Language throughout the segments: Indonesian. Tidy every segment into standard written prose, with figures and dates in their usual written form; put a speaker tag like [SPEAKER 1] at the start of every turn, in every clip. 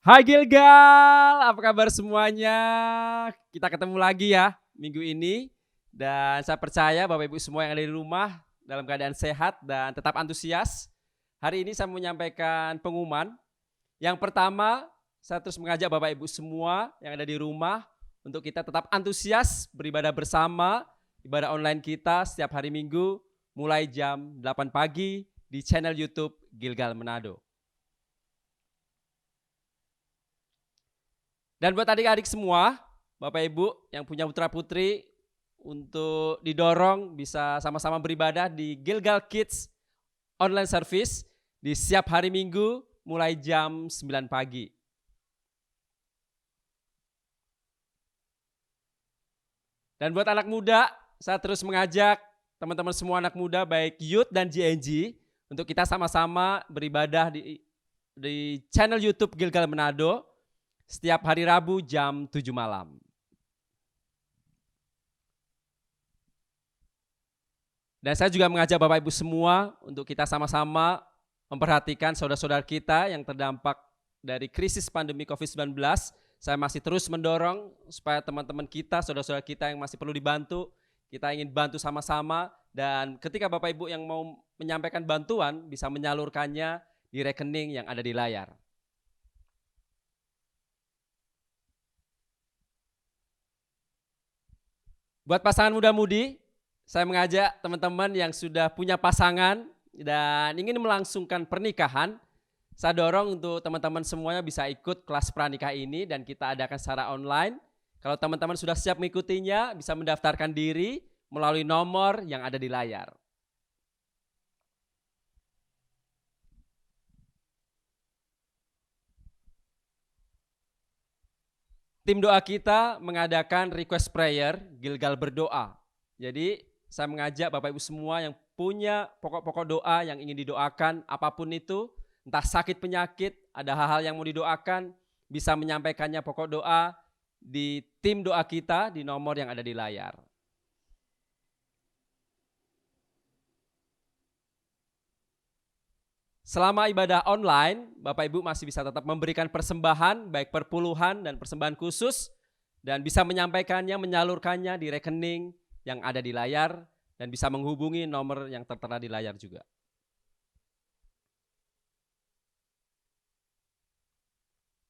[SPEAKER 1] Hai Gilgal, apa kabar semuanya? Kita ketemu lagi ya minggu ini. Dan saya percaya Bapak Ibu semua yang ada di rumah dalam keadaan sehat dan tetap antusias. Hari ini saya mau menyampaikan pengumuman. Yang pertama, saya terus mengajak Bapak Ibu semua yang ada di rumah untuk kita tetap antusias beribadah bersama, ibadah online kita setiap hari Minggu mulai jam 8 pagi di channel YouTube Gilgal Manado. Dan buat adik-adik semua, Bapak Ibu yang punya putra-putri untuk didorong bisa sama-sama beribadah di Gilgal Kids Online Service di setiap hari Minggu mulai jam 9 pagi. Dan buat anak muda, saya terus mengajak teman-teman semua anak muda baik youth dan GNG untuk kita sama-sama beribadah di channel YouTube Gilgal Manado setiap hari Rabu jam 7 malam. Dan saya juga mengajak Bapak Ibu semua untuk kita sama-sama memperhatikan saudara-saudara kita yang terdampak dari krisis pandemi COVID-19. Saya masih terus mendorong supaya teman-teman kita, saudara-saudara kita yang masih perlu dibantu, kita ingin bantu sama-sama. Dan ketika Bapak Ibu yang mau menyampaikan bantuan bisa menyalurkannya di rekening yang ada di layar. Buat pasangan muda-mudi, saya mengajak teman-teman yang sudah punya pasangan dan ingin melangsungkan pernikahan, saya dorong untuk teman-teman semuanya bisa ikut kelas pranikah ini dan kita adakan secara online. Kalau teman-teman sudah siap mengikutinya, bisa mendaftarkan diri melalui nomor yang ada di layar. Tim doa kita mengadakan request prayer, Gilgal berdoa. Jadi saya mengajak Bapak Ibu semua yang punya pokok-pokok doa yang ingin didoakan, apapun itu, entah sakit penyakit, ada hal-hal yang mau didoakan, bisa menyampaikannya pokok doa di tim doa kita di nomor yang ada di layar. Selama ibadah online, Bapak Ibu masih bisa tetap memberikan persembahan, baik perpuluhan dan persembahan khusus, dan bisa menyampaikannya, menyalurkannya di rekening yang ada di layar, dan bisa menghubungi nomor yang tertera di layar juga.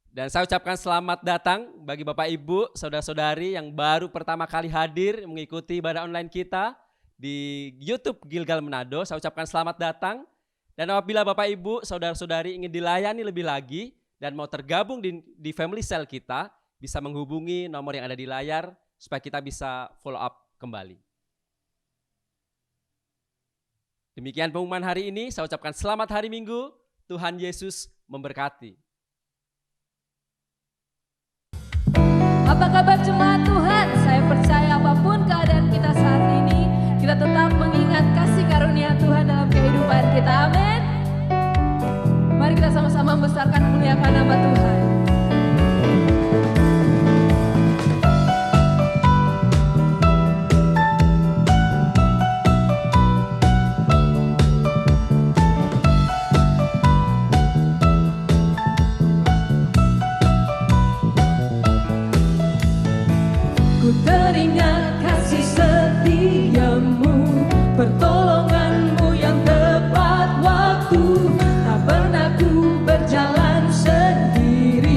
[SPEAKER 1] Dan saya ucapkan selamat datang bagi Bapak Ibu, saudara-saudari yang baru pertama kali hadir mengikuti ibadah online kita di YouTube Gilgal Manado. Saya ucapkan selamat datang. Dan apabila Bapak Ibu, saudara-saudari ingin dilayani lebih lagi dan mau tergabung di family cell kita, bisa menghubungi nomor yang ada di layar supaya kita bisa follow up kembali. Demikian pengumuman hari ini, saya ucapkan selamat hari Minggu, Tuhan Yesus memberkati.
[SPEAKER 2] Apa kabar jemaat Tuhan? Saya percaya apapun keadaan kita saat ini, kita tetap mengingat kasih karunia Tuhan dalam kehidupan kita. Amin. Mari kita sama-sama membesarkan memuliakan nama Tuhan. Ku teringat kasih setiamu, pertolonganmu yang tepat waktu. Tak pernah ku berjalan sendiri.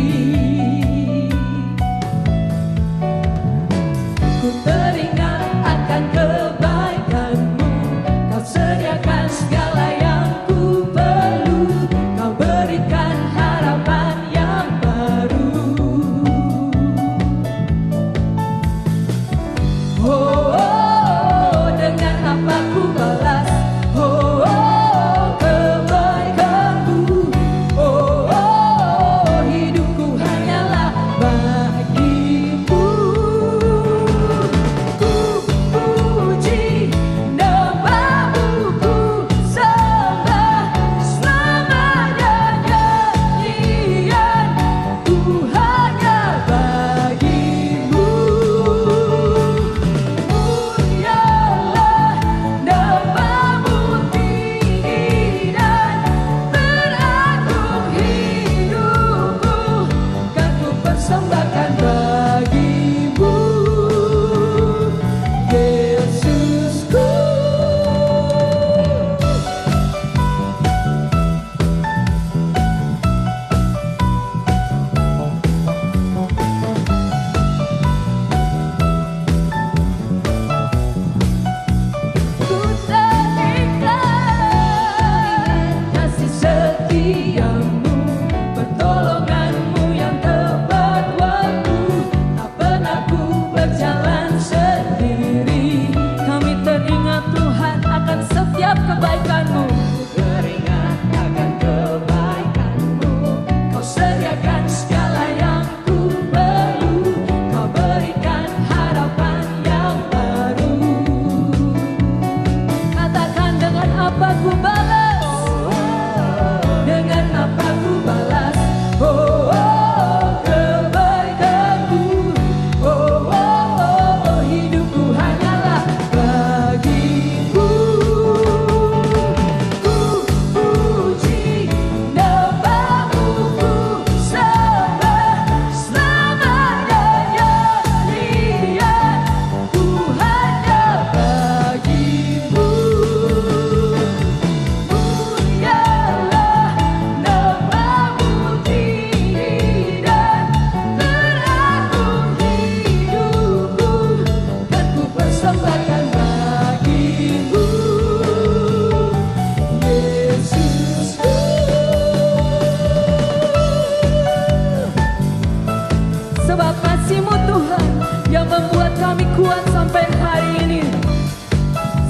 [SPEAKER 2] Sebab kasih-Mu Tuhan yang membuat kami kuat sampai hari ini.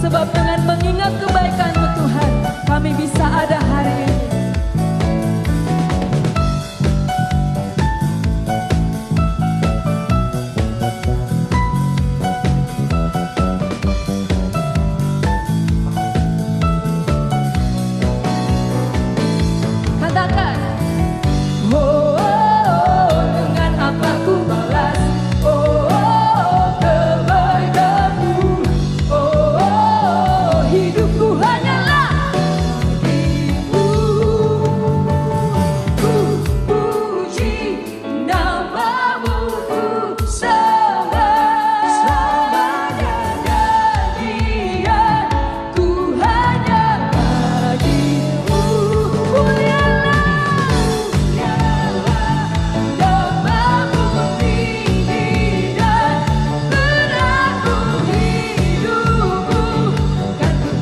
[SPEAKER 2] Sebab dengan mengingat kebaikan-Mu Tuhan, kami bisa ada hari ini. Katakan, oh, dengan apa ku balas, kebaikan-Mu, hidupku hanyalah bagimu. Ku puji nama-Mu, ku sembah selamanya nyanyian ku hanya bagimu.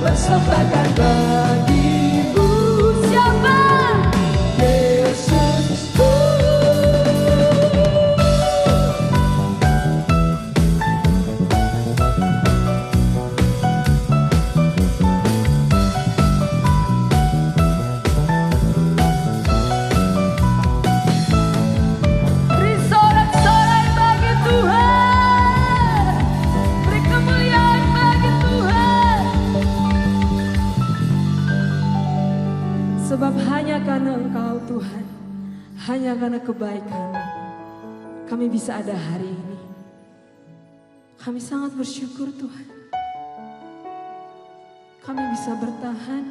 [SPEAKER 2] Persembahkan bagimu. Siapa? Yesusku. Beri sorak-sorai bagi Tuhan. Beri kemuliaan bagi Tuhan. Sebab hanya karena Engkau Tuhan, hanya karena kebaikan-Mu, kami bisa ada hari ini. Kami sangat bersyukur Tuhan. Kami bisa bertahan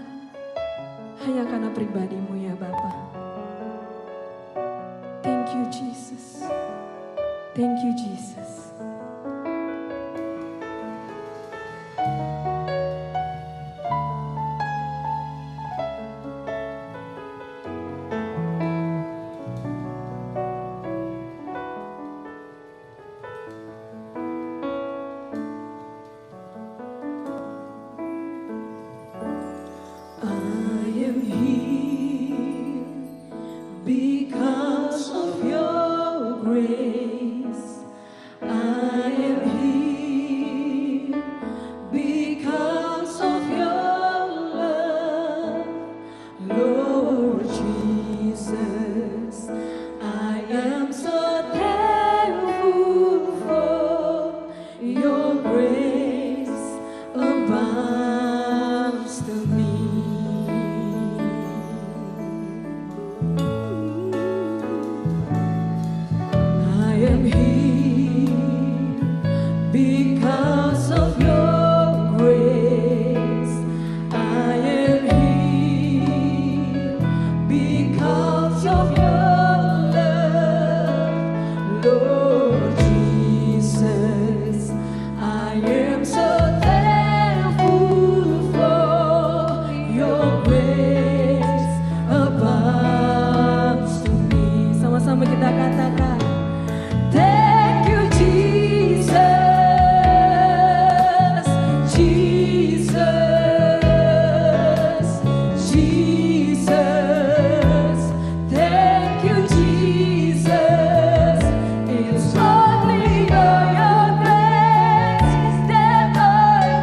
[SPEAKER 2] hanya karena pribadi-Mu ya Bapa. Thank you Jesus. Thank you Jesus. I am here because of your grace. I am here because of your love, Lord Jesus. I am so thankful for your grace abounds to me. I am here because of your grace. I am here because of your love, Lord Jesus. I am so thankful for your grace abounds to me. Sama-sama kita katakan, thank you Jesus, Jesus, Jesus. Thank you Jesus. It's only by your grace that I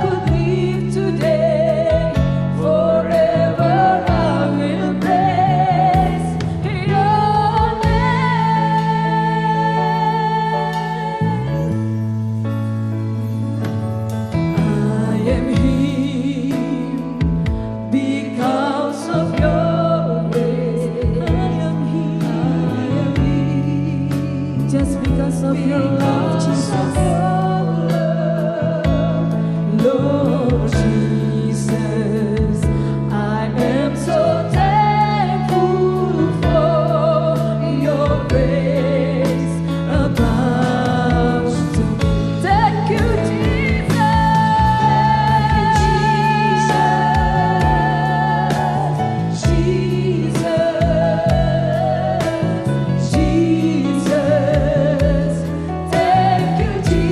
[SPEAKER 2] could live today. Forever I will praise your Thank you, Jesus.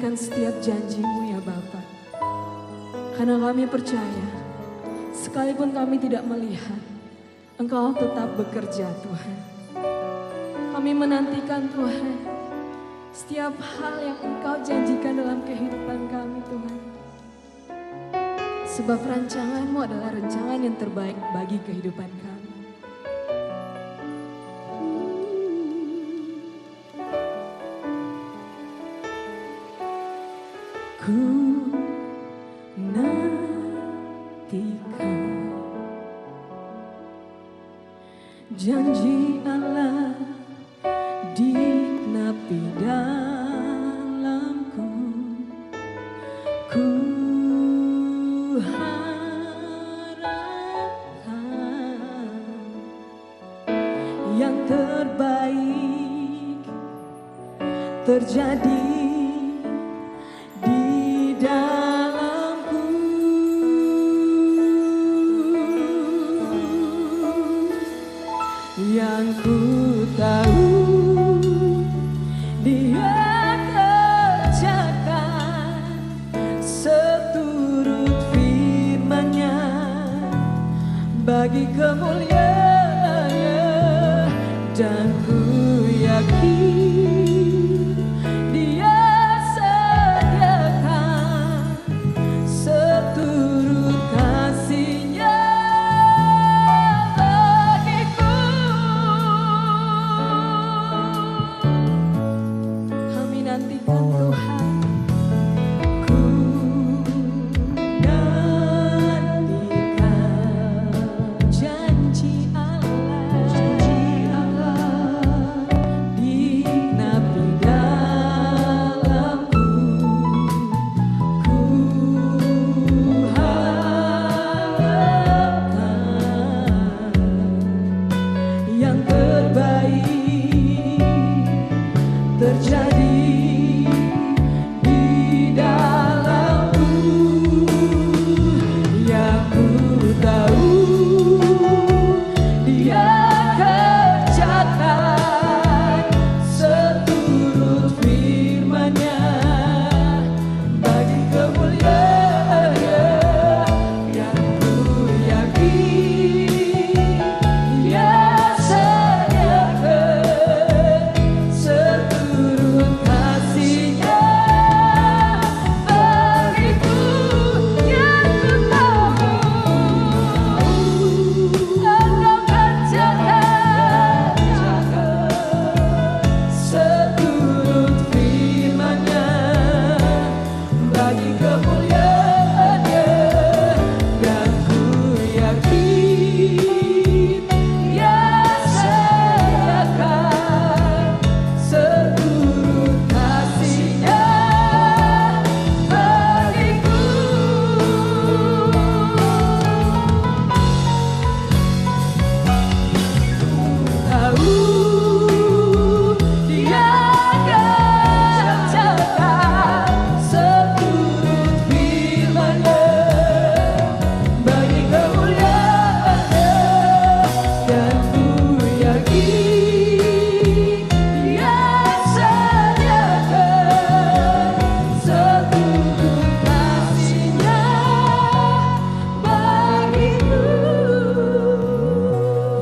[SPEAKER 2] menantikan setiap janji-Mu ya Bapa. Karena kami percaya, sekalipun kami tidak melihat, Engkau tetap bekerja Tuhan. Kami menantikan Tuhan, setiap hal yang Engkau janjikan dalam kehidupan kami Tuhan. Sebab rancangan-Mu adalah rancangan yang terbaik bagi kehidupan kami. Ku nantikan janji Allah digenapi dalamku. Ku harapkan yang terbaik terjadi di dalamku. Yang ku tahu Dia kerjakan seturut firman-Nya bagi kemuliaan-Nya, dan ku yakin Dia sediakan seturut kasih-Nya bagiku. Kami nantikan Tuhan, ku nantikan janji Allah digenapi dalamku. Ku harapkan yang terbaik terjadi di dalamku. Yang ku tahu Dia kerjakan seturut firman-Nya bagi kemuliaan-Nya, yang ku yakin Dia sediakan seturut kasih-Nya bagiku. Yang ku tahu Engkau kerjakan seturut firman-Nya bagi kemuliaan-Nya, dan ku yakin Dia sediakan seturut kasih-Nya bagiku. Tahu Dia kerjakan seturut firman-Nya bagi kemuliaan-Nya, dan ku yakin Dia sediakan seturut kasih-Nya bagiku.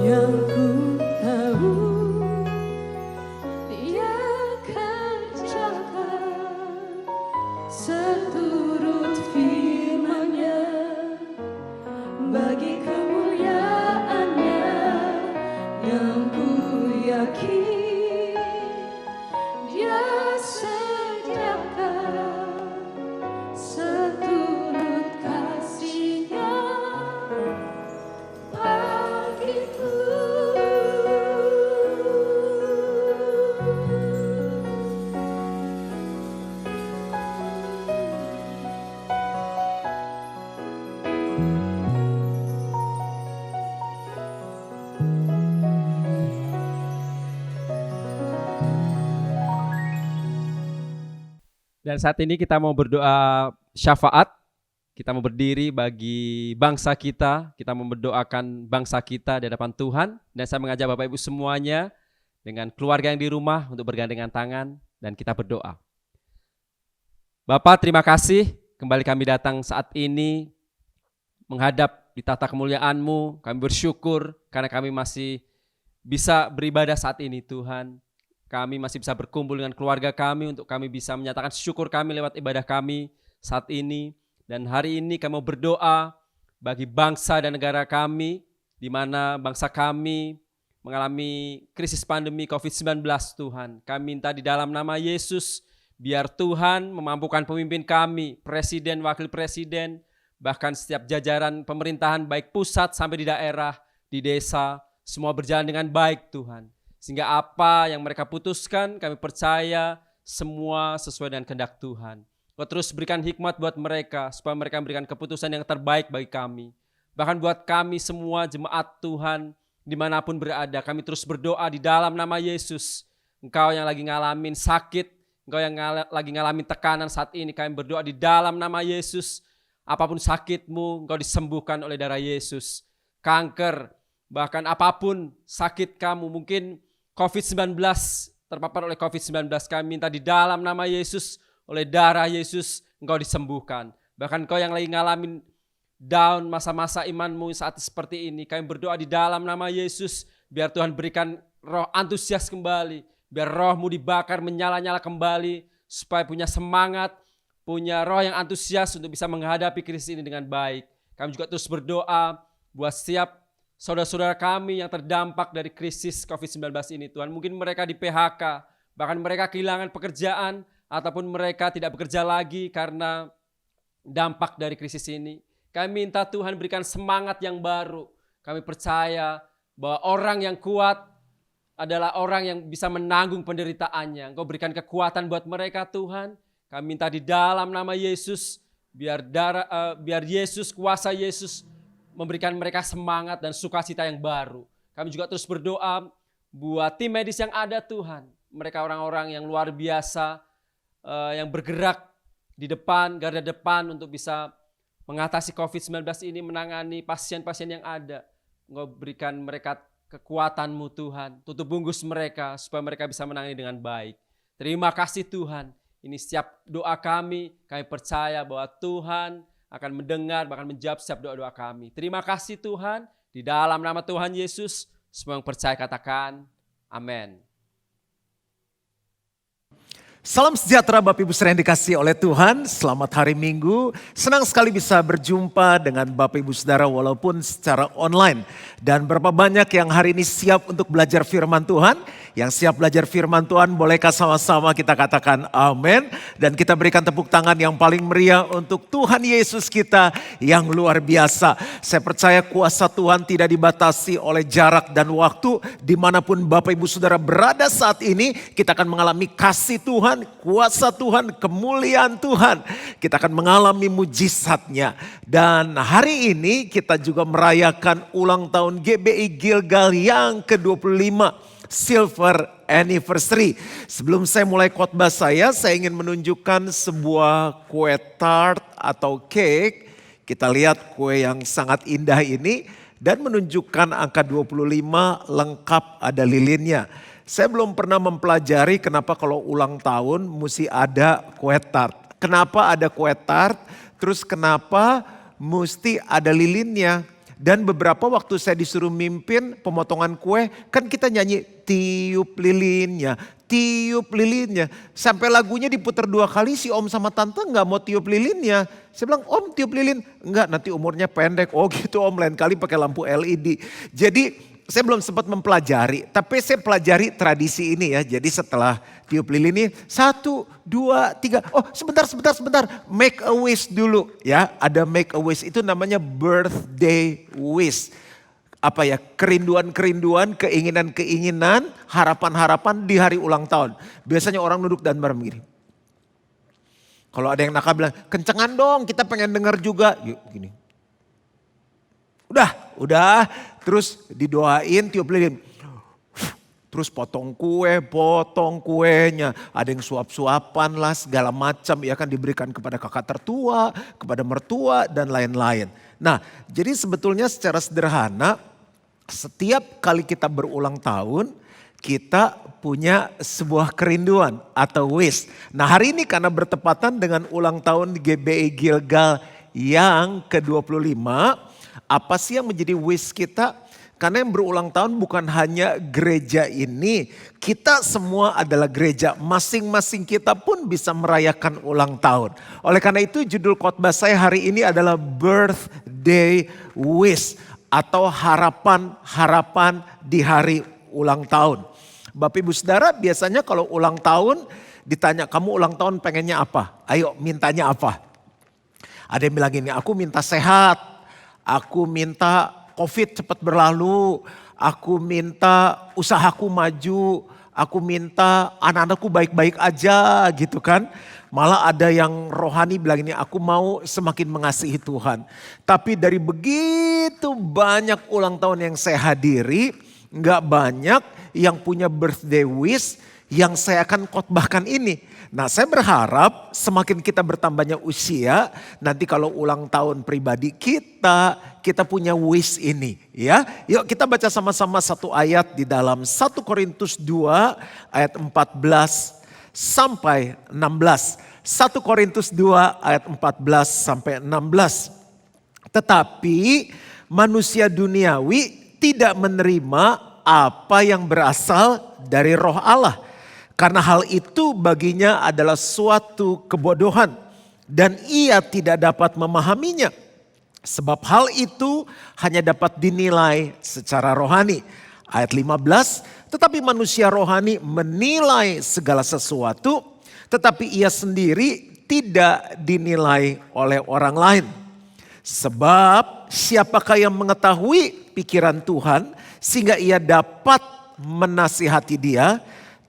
[SPEAKER 2] Yang ku tahu Dia kerjakan seturut firman-Nya bagi kemuliaan-Nya, yang ku yakin Dia sediakan seturut kasih-Nya bagiku.
[SPEAKER 1] Dan saat ini kita mau berdoa syafaat. Kita mau berdiri bagi bangsa kita mau mendoakan bangsa kita di hadapan Tuhan. Dan saya mengajak Bapak Ibu semuanya dengan keluarga yang di rumah untuk bergandengan tangan dan kita berdoa. Bapak, terima kasih kembali kami datang saat ini menghadap di tata kemuliaan-Mu. Kami bersyukur karena kami masih bisa beribadah saat ini, Tuhan. Kami masih bisa berkumpul dengan keluarga kami untuk kami bisa menyatakan syukur kami lewat ibadah kami saat ini. Dan hari ini kami mau berdoa bagi bangsa dan negara kami, di mana bangsa kami mengalami krisis pandemi COVID-19, Tuhan. Kami minta di dalam nama Yesus, biar Tuhan memampukan pemimpin kami, presiden, wakil presiden, bahkan setiap jajaran pemerintahan baik pusat sampai di daerah, di desa, semua berjalan dengan baik, Tuhan. Sehingga apa yang mereka putuskan, kami percaya semua sesuai dengan kehendak Tuhan. Kau terus berikan hikmat buat mereka, supaya mereka memberikan keputusan yang terbaik bagi kami. Bahkan buat kami semua jemaat Tuhan, dimanapun berada, kami terus berdoa di dalam nama Yesus. Engkau yang lagi ngalamin sakit, Engkau yang lagi ngalamin tekanan saat ini, kami berdoa di dalam nama Yesus. Apapun sakitmu, engkau disembuhkan oleh darah Yesus. Kanker, bahkan apapun sakit kamu, mungkin COVID-19, terpapar oleh COVID-19, kami minta di dalam nama Yesus, oleh darah Yesus, engkau disembuhkan. Bahkan engkau yang lagi ngalamin down masa-masa imanmu saat seperti ini, kami berdoa di dalam nama Yesus, biar Tuhan berikan roh antusias kembali, biar rohmu dibakar menyala-nyala kembali, supaya punya semangat, punya roh yang antusias untuk bisa menghadapi krisis ini dengan baik. Kami juga terus berdoa buat setiap saudara-saudara kami yang terdampak dari krisis COVID-19 ini, Tuhan. Mungkin mereka di PHK, bahkan mereka kehilangan pekerjaan, ataupun mereka tidak bekerja lagi karena dampak dari krisis ini. Kami minta Tuhan berikan semangat yang baru. Kami percaya bahwa orang yang kuat adalah orang yang bisa menanggung penderitaannya. Engkau berikan kekuatan buat mereka, Tuhan. Kami minta di dalam nama Yesus, biar Yesus, kuasa Yesus memberikan mereka semangat dan sukacita yang baru. Kami juga terus berdoa buat tim medis yang ada, Tuhan. Mereka orang-orang yang luar biasa, yang bergerak di depan, garda depan untuk bisa mengatasi COVID-19 ini, menangani pasien-pasien yang ada. Engkau berikan mereka kekuatan-Mu, Tuhan. Tutup bungkus mereka supaya mereka bisa menangani dengan baik. Terima kasih, Tuhan. Ini setiap doa kami percaya bahwa Tuhan akan mendengar, bahkan menjawab setiap doa-doa kami. Terima kasih, Tuhan. Di dalam nama Tuhan Yesus, semua yang percaya katakan amin.
[SPEAKER 3] Salam sejahtera Bapak Ibu saudara yang dikasihi oleh Tuhan. Selamat hari Minggu. Senang sekali bisa berjumpa dengan Bapak Ibu saudara walaupun secara online. Dan berapa banyak yang hari ini siap untuk belajar firman Tuhan. Yang siap belajar firman Tuhan, bolehkah sama-sama kita katakan amin. Dan kita berikan tepuk tangan yang paling meriah untuk Tuhan Yesus kita yang luar biasa. Saya percaya kuasa Tuhan tidak dibatasi oleh jarak dan waktu. Dimanapun Bapak Ibu saudara berada saat ini, kita akan mengalami kasih Tuhan, kuasa Tuhan, kemuliaan Tuhan. Kita akan mengalami mujizatnya. Dan hari ini kita juga merayakan ulang tahun GBI Gilgal yang ke-25. Silver Anniversary. Sebelum saya mulai khotbah saya ingin menunjukkan sebuah kue tart atau cake. Kita lihat kue yang sangat indah ini dan menunjukkan angka 25 lengkap ada lilinnya. Saya belum pernah mempelajari kenapa kalau ulang tahun mesti ada kue tart. Kenapa ada kue tart, terus kenapa mesti ada lilinnya. Dan beberapa waktu saya disuruh mimpin pemotongan kue, kan kita nyanyi tiup lilinnya, tiup lilinnya. Sampai lagunya diputar 2 kali, si om sama tante nggak mau tiup lilinnya. Saya bilang, om tiup lilin. Enggak, nanti umurnya pendek. Oh gitu om, lain kali pakai lampu LED. Jadi saya belum sempat mempelajari, tapi saya pelajari tradisi ini ya. Jadi setelah tiup lilin ini, 1, 2, 3. Oh sebentar. Make a wish dulu ya. Ada make a wish, itu namanya birthday wish. Apa ya, kerinduan-kerinduan, keinginan-keinginan, harapan-harapan di hari ulang tahun. Biasanya orang duduk dan bareng begini. Kalau ada yang nakal bilang, kencengan dong kita pengen dengar juga. Yuk gini. Udah. Terus didoain tiup lilin. Terus potong kuenya. Ada yang suap-suapan lah segala macam ya kan, diberikan kepada kakak tertua, kepada mertua dan lain-lain. Nah jadi sebetulnya secara sederhana setiap kali kita berulang tahun kita punya sebuah kerinduan atau wish. Nah hari ini karena bertepatan dengan ulang tahun GBI Gilgal yang ke-25, apa sih yang menjadi wish kita? Karena yang berulang tahun bukan hanya gereja ini, kita semua adalah gereja. Masing-masing kita pun bisa merayakan ulang tahun. Oleh karena itu judul khotbah saya hari ini adalah Birthday Wish atau harapan-harapan di hari ulang tahun. Bapak Ibu Saudara biasanya kalau ulang tahun ditanya kamu ulang tahun pengennya apa? Ayo mintanya apa? Ada yang bilang gini, aku minta sehat, aku minta COVID cepat berlalu, aku minta usahaku maju, aku minta anak-anakku baik-baik aja gitu kan. Malah ada yang rohani bilang ini, aku mau semakin mengasihi Tuhan. Tapi dari begitu banyak ulang tahun yang saya hadiri, nggak banyak yang punya birthday wish yang saya akan khotbahkan ini. Nah saya berharap semakin kita bertambahnya usia, nanti kalau ulang tahun pribadi kita punya wish ini ya. Yuk kita baca sama-sama satu ayat di dalam 1 Korintus 2 ayat 14 sampai 16. 1 Korintus 2 ayat 14 sampai 16. Tetapi manusia duniawi tidak menerima apa yang berasal dari Roh Allah. Karena hal itu baginya adalah suatu kebodohan dan ia tidak dapat memahaminya. Sebab hal itu hanya dapat dinilai secara rohani. Ayat 15, tetapi manusia rohani menilai segala sesuatu, tetapi ia sendiri tidak dinilai oleh orang lain. Sebab siapakah yang mengetahui pikiran Tuhan sehingga ia dapat menasihati dia,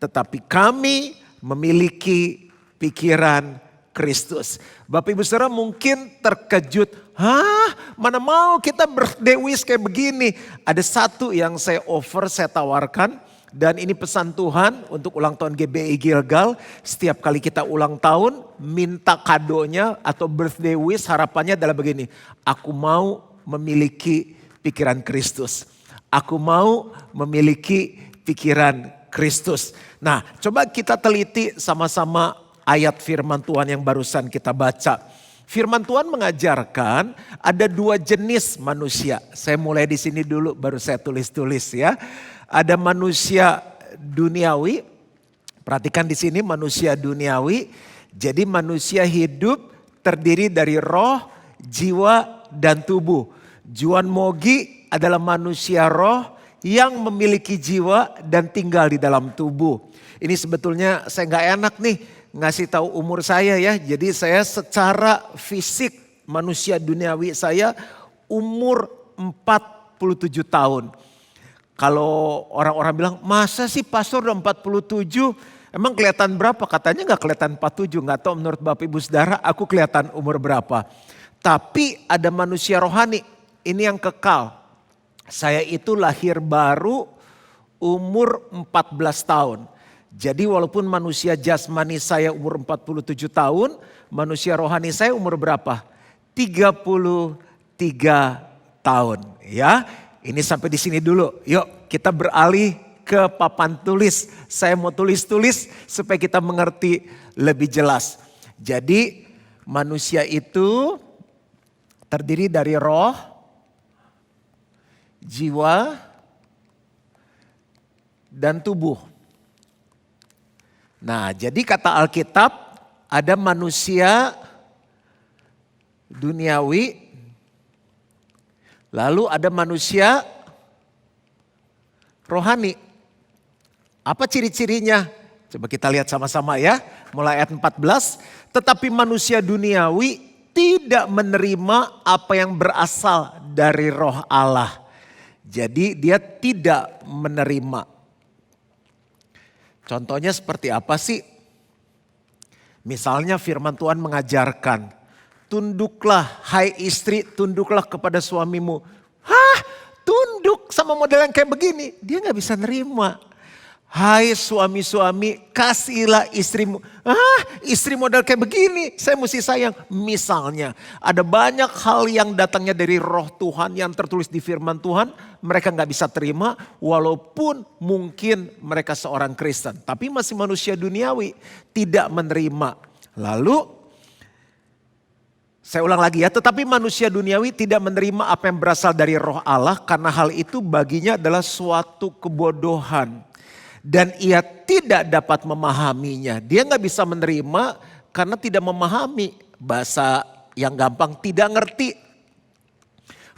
[SPEAKER 3] tetapi kami memiliki pikiran Kristus. Bapak Ibu Saudara mungkin terkejut, mana mau kita birthday wish kayak begini. Ada satu yang saya tawarkan dan ini pesan Tuhan untuk ulang tahun GBI Gilgal. Setiap kali kita ulang tahun minta kadonya atau birthday wish harapannya adalah begini. Aku mau memiliki pikiran Kristus. Aku mau memiliki pikiran Kristus. Nah, coba kita teliti sama-sama ayat firman Tuhan yang barusan kita baca. Firman Tuhan mengajarkan ada dua jenis manusia. Saya mulai di sini dulu baru saya tulis-tulis ya. Ada manusia duniawi. Perhatikan di sini manusia duniawi. Jadi manusia hidup terdiri dari roh, jiwa, dan tubuh. Juan Mogi adalah manusia roh yang memiliki jiwa dan tinggal di dalam tubuh. Ini sebetulnya saya nggak enak nih ngasih tahu umur saya ya. Jadi saya secara fisik manusia duniawi saya umur 47 tahun. Kalau orang-orang bilang masa sih pastor udah 47? Emang kelihatan berapa? Katanya nggak kelihatan 47. Nggak tahu menurut Bapak Ibu Saudara aku kelihatan umur berapa. Tapi ada manusia rohani. Ini yang kekal. Saya itu lahir baru umur 14 tahun. Jadi walaupun manusia jasmani saya umur 47 tahun, manusia rohani saya umur berapa? 33 tahun. Ya, ini sampai di sini dulu. Yuk kita beralih ke papan tulis. Saya mau tulis-tulis supaya kita mengerti lebih jelas. Jadi manusia itu terdiri dari roh, jiwa, dan tubuh. Nah, jadi kata Alkitab ada manusia duniawi, lalu ada manusia rohani. Apa ciri-cirinya? Coba kita lihat sama-sama ya. Mulai ayat 14. Tetapi manusia duniawi tidak menerima apa yang berasal dari Roh Allah. Jadi dia tidak menerima. Contohnya seperti apa sih? Misalnya firman Tuhan mengajarkan, tunduklah hai istri, tunduklah kepada suamimu. Tunduk sama model yang kayak begini, dia gak bisa nerima. Hai suami-suami, kasihilah istrimu. Istri model kayak begini, saya mesti sayang. Misalnya, ada banyak hal yang datangnya dari roh Tuhan yang tertulis di firman Tuhan. Mereka gak bisa terima walaupun mungkin mereka seorang Kristen. Tapi masih manusia duniawi, tidak menerima. Lalu, saya ulang lagi ya, tetapi manusia duniawi tidak menerima apa yang berasal dari roh Allah. Karena hal itu baginya adalah suatu kebodohan. Dan ia tidak dapat memahaminya. Dia gak bisa menerima karena tidak memahami. Bahasa yang gampang, tidak ngerti.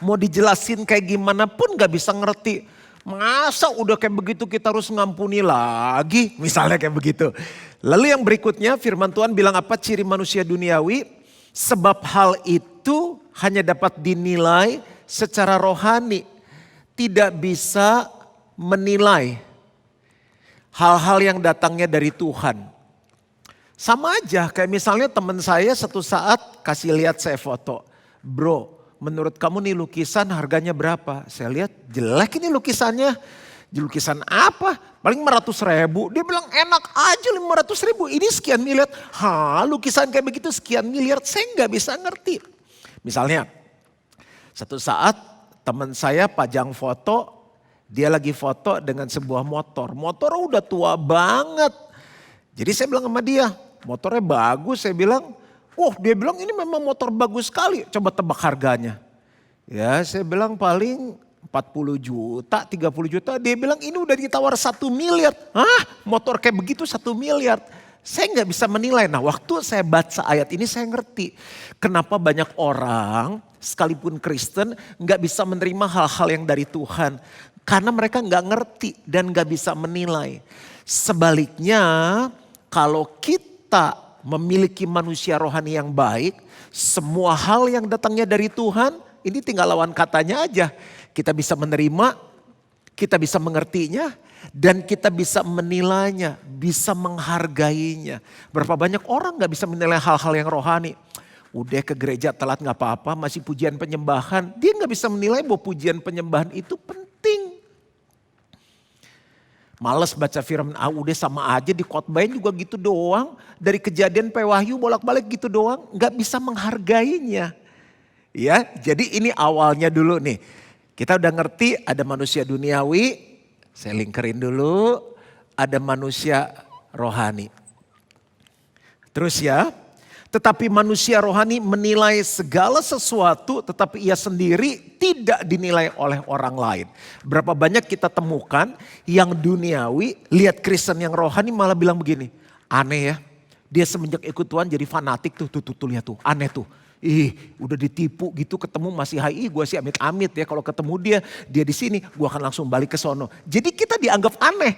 [SPEAKER 3] Mau dijelasin kayak gimana pun gak bisa ngerti. Masa udah kayak begitu kita harus ngampuni lagi? Misalnya kayak begitu. Lalu yang berikutnya firman Tuhan bilang apa ciri manusia duniawi? Sebab hal itu hanya dapat dinilai secara rohani. Tidak bisa menilai hal-hal yang datangnya dari Tuhan. Sama aja kayak misalnya teman saya satu saat kasih lihat saya foto. Bro, menurut kamu nih lukisan harganya berapa? Saya lihat jelek ini lukisannya. Lukisan apa? Paling 500 ribu. Dia bilang enak aja 500 ribu. Ini sekian miliar. Lukisan kayak begitu sekian miliar. Saya nggak bisa ngerti. Misalnya satu saat teman saya pajang foto. Dia lagi foto dengan sebuah motor. Motor udah tua banget. Jadi saya bilang sama dia, motornya bagus. Saya bilang, dia bilang ini memang motor bagus sekali. Coba tebak harganya. Ya saya bilang paling 40 juta, 30 juta. Dia bilang ini udah ditawar 1 miliar. Motor kayak begitu 1 miliar. Saya nggak bisa menilai. Nah waktu saya baca ayat ini saya ngerti. Kenapa banyak orang sekalipun Kristen nggak bisa menerima hal-hal yang dari Tuhan. Karena mereka nggak ngerti dan nggak bisa menilai. Sebaliknya kalau kita memiliki manusia rohani yang baik. Semua hal yang datangnya dari Tuhan ini tinggal lawan katanya aja. Kita bisa menerima, kita bisa mengertinya. Dan kita bisa menilainya, bisa menghargainya. Berapa banyak orang gak bisa menilai hal-hal yang rohani. Udah ke gereja telat gak apa-apa, masih pujian penyembahan. Dia gak bisa menilai bahwa pujian penyembahan itu penting. Males baca firman, udah sama aja di khotbahin juga gitu doang. Dari Kejadian sampai Wahyu bolak-balik gitu doang, gak bisa menghargainya. Ya, jadi ini awalnya dulu nih. Kita udah ngerti ada manusia duniawi. Saya lingkerin dulu, ada manusia rohani. Terus ya, tetapi manusia rohani menilai segala sesuatu tetapi ia sendiri tidak dinilai oleh orang lain. Berapa banyak kita temukan yang duniawi, lihat Kristen yang rohani malah bilang begini, aneh ya, dia semenjak ikut Tuhan jadi fanatik tuh lihat tuh, aneh tuh. Udah ditipu gitu ketemu masih gue sih amit-amit ya kalau ketemu dia di sini gue akan langsung balik ke sono. Jadi kita dianggap aneh.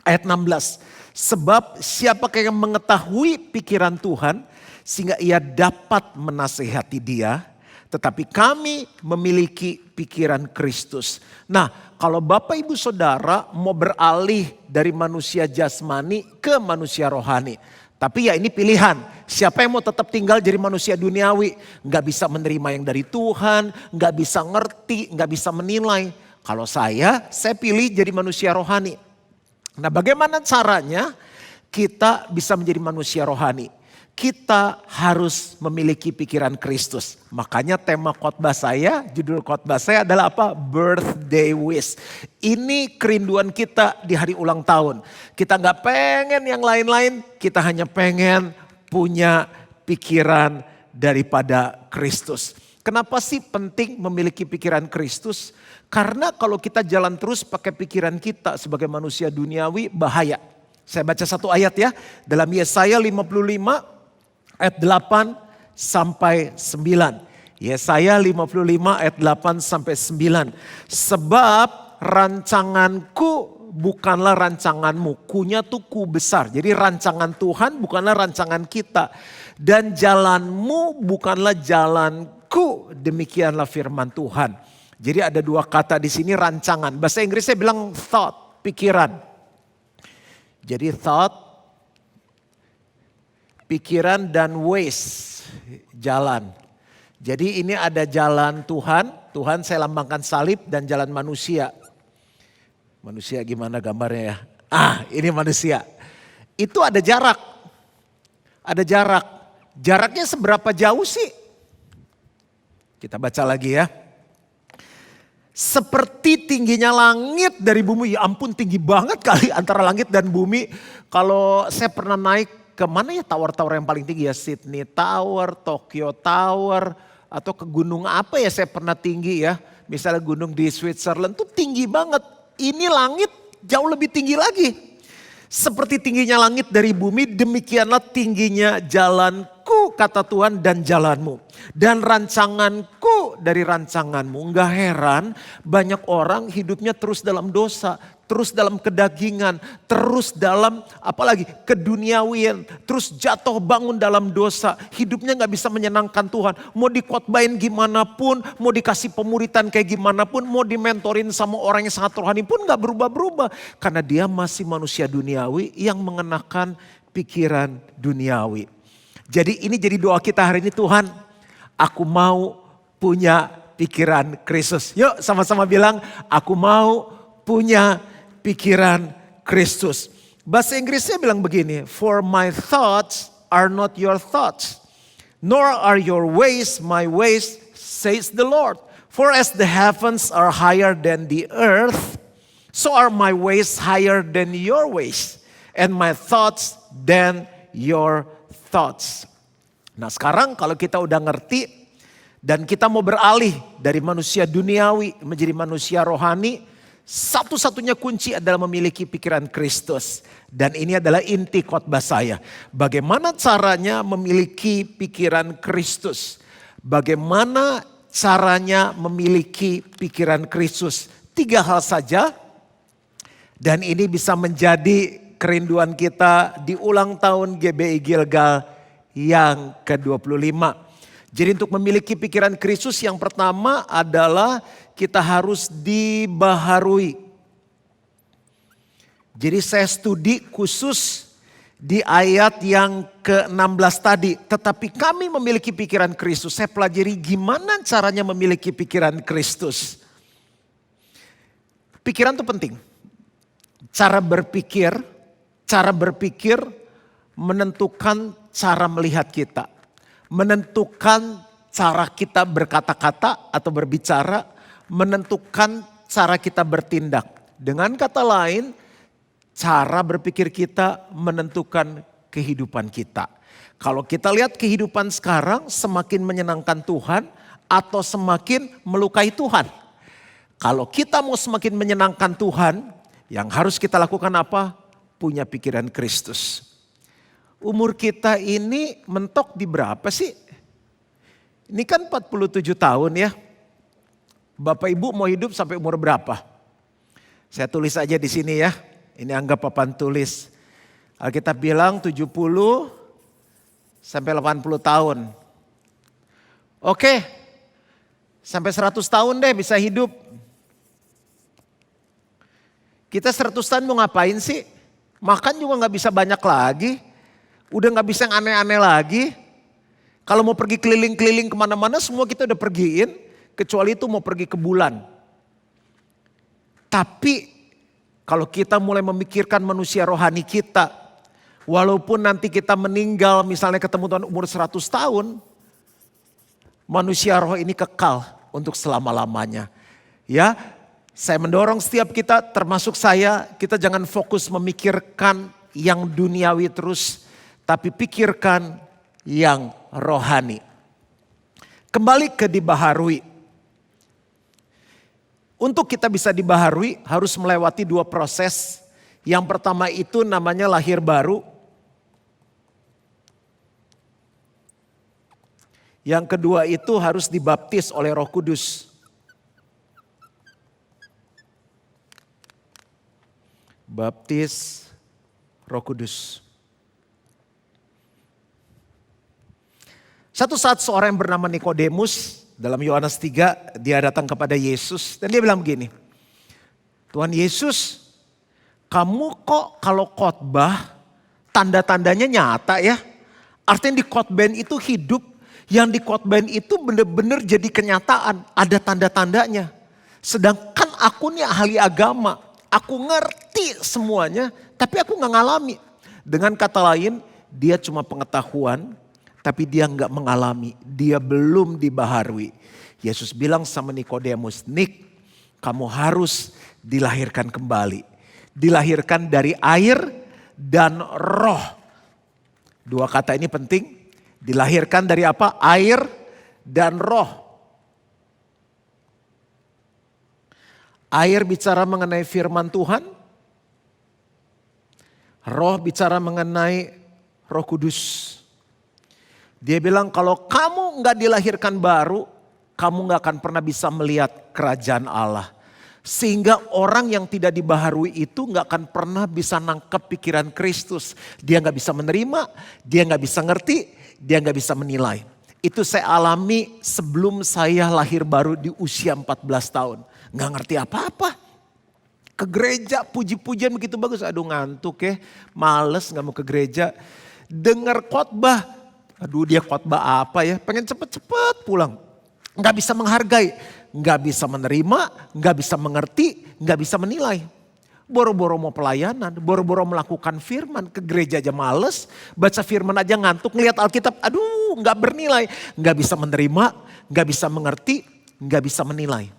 [SPEAKER 3] Ayat 16. Sebab siapakah yang mengetahui pikiran Tuhan sehingga ia dapat menasehati dia. Tetapi kami memiliki pikiran Kristus. Nah kalau Bapak Ibu Saudara mau beralih dari manusia jasmani ke manusia rohani. Tapi ya ini pilihan, siapa yang mau tetap tinggal jadi manusia duniawi. Gak bisa menerima yang dari Tuhan, gak bisa ngerti, gak bisa menilai. Kalau saya pilih jadi manusia rohani. Nah bagaimana caranya kita bisa menjadi manusia rohani? Kita harus memiliki pikiran Kristus. Makanya tema khotbah saya, judul khotbah saya adalah apa? Birthday wish. Ini kerinduan kita di hari ulang tahun. Kita gak pengen yang lain-lain, kita hanya pengen punya pikiran daripada Kristus. Kenapa sih penting memiliki pikiran Kristus? Karena kalau kita jalan terus pakai pikiran kita sebagai manusia duniawi bahaya. Saya baca satu ayat ya, dalam Yesaya 55 ayat 8 sampai 9. Yesaya 55 ayat 8 sampai 9. Sebab rancanganku bukanlah rancanganmu. Kunya tuh ku besar. Jadi rancangan Tuhan bukanlah rancangan kita. Dan jalanmu bukanlah jalanku. Demikianlah firman Tuhan. Jadi ada dua kata di sini rancangan. Bahasa Inggrisnya bilang thought, pikiran. Jadi thought, pikiran dan ways, jalan. Jadi ini ada jalan Tuhan, Tuhan saya lambangkan salib dan jalan manusia. Manusia gimana gambarnya ya? Ini manusia. Itu ada jarak. Ada jarak. Jaraknya seberapa jauh sih? Kita baca lagi ya. Seperti tingginya langit dari bumi. Ya ampun, tinggi banget kali antara langit dan bumi. Kalau saya pernah naik ke mana ya tower-tower yang paling tinggi ya. Sydney Tower, Tokyo Tower. Atau ke gunung apa ya saya pernah tinggi ya. Misalnya gunung di Switzerland tuh tinggi banget. Ini langit jauh lebih tinggi lagi. Seperti tingginya langit dari bumi, demikianlah tingginya jalanku, kata Tuhan, dan jalanmu. Dan rancanganku dari rancanganmu. Enggak heran banyak orang hidupnya terus dalam dosa, terus dalam kedagingan, terus dalam apalagi keduniawian, terus jatuh bangun dalam dosa. Hidupnya gak bisa menyenangkan Tuhan. Mau dikhotbahin gimana pun, mau dikasih pemuritan kayak gimana pun, mau dimentorin sama orang yang sangat rohani pun gak berubah-berubah. Karena dia masih manusia duniawi yang mengenakan pikiran duniawi. Jadi ini jadi doa kita hari ini, Tuhan, aku mau punya pikiran Kristus. Yuk sama-sama bilang, aku mau punya pikiran Kristus. Bahasa Inggrisnya bilang begini, for my thoughts are not your thoughts, nor are your ways my ways, says the Lord. For as the heavens are higher than the earth, so are my ways higher than your ways, and my thoughts than your thoughts. Nah sekarang kalau kita udah ngerti dan kita mau beralih dari manusia duniawi menjadi manusia rohani, satu-satunya kunci adalah memiliki pikiran Kristus. Dan ini adalah inti khotbah saya. Bagaimana caranya memiliki pikiran Kristus? Bagaimana caranya memiliki pikiran Kristus? 3 hal saja. Dan ini bisa menjadi kerinduan kita di ulang tahun GBI Gilgal yang ke-25. Jadi untuk memiliki pikiran Kristus yang pertama adalah kita harus dibaharui. Jadi saya studi khusus di ayat yang ke-16 tadi. Tetapi kami memiliki pikiran Kristus. Saya pelajari gimana caranya memiliki pikiran Kristus. Pikiran itu penting. Cara berpikir menentukan cara melihat kita. Menentukan cara kita berkata-kata atau berbicara. Menentukan cara kita bertindak. Dengan kata lain, cara berpikir kita menentukan kehidupan kita. Kalau kita lihat kehidupan sekarang semakin menyenangkan Tuhan atau semakin melukai Tuhan. Kalau kita mau semakin menyenangkan Tuhan, yang harus kita lakukan apa? Punya pikiran Kristus. Umur kita ini mentok di berapa sih? Ini kan 47 tahun ya. Bapak Ibu mau hidup sampai umur berapa? Saya tulis aja di sini ya. Ini anggap papan tulis. Alkitab bilang 70 sampai 80 tahun. Oke. Sampai 100 tahun deh bisa hidup. Kita 100 tahun mau ngapain sih? Makan juga gak bisa banyak lagi. Udah gak bisa yang aneh-aneh lagi. Kalau mau pergi keliling-keliling kemana-mana semua kita udah pergiin. Kecuali itu mau pergi ke bulan. Tapi kalau kita mulai memikirkan manusia rohani kita. Walaupun nanti kita meninggal misalnya ketemu Tuhan umur 100 tahun. Manusia roh ini kekal untuk selama-lamanya. Ya, saya mendorong setiap kita termasuk saya. Kita jangan fokus memikirkan yang duniawi terus. Tapi pikirkan yang rohani. Kembali ke dibaharui. Untuk kita bisa dibaharui harus melewati 2 proses. Yang pertama itu namanya lahir baru. Yang kedua itu harus dibaptis oleh Roh Kudus. Baptis Roh Kudus. Satu saat seorang yang bernama Nikodemus dalam Yohanes 3 dia datang kepada Yesus dan dia bilang begini. Tuhan Yesus, kamu kok kalau khotbah tanda-tandanya nyata ya. Artinya di khotbah itu hidup, yang di khotbah itu benar-benar jadi kenyataan, ada tanda-tandanya. Sedangkan aku nih ahli agama, aku ngerti semuanya tapi aku nggak ngalami. Dengan kata lain, dia cuma pengetahuan, tapi dia nggak mengalami. Dia belum dibaharui. Yesus bilang sama Nikodemus, Nik, kamu harus dilahirkan kembali. Dilahirkan dari air dan roh. Dua kata ini penting. Dilahirkan dari apa? Air dan roh. Air bicara mengenai firman Tuhan. Roh bicara mengenai Roh Kudus. Dia bilang kalau kamu nggak dilahirkan baru, kamu nggak akan pernah bisa melihat kerajaan Allah. Sehingga orang yang tidak dibaharui itu nggak akan pernah bisa nangkep pikiran Kristus. Dia nggak bisa menerima, dia nggak bisa ngerti, dia nggak bisa menilai. Itu saya alami sebelum saya lahir baru di usia 14 tahun. Nggak ngerti apa-apa. Ke gereja puji-pujian begitu bagus. Aduh ngantuk ya, males nggak mau ke gereja. Dengar khotbah, aduh dia khotbah apa ya, pengen cepet-cepet pulang. Nggak bisa menghargai, nggak bisa menerima, nggak bisa mengerti, nggak bisa menilai. Boro-boro mau pelayanan, boro-boro melakukan firman, ke gereja aja males, baca firman aja ngantuk, ngeliat Alkitab, aduh nggak bernilai, nggak bisa menerima, nggak bisa mengerti, nggak bisa menilai.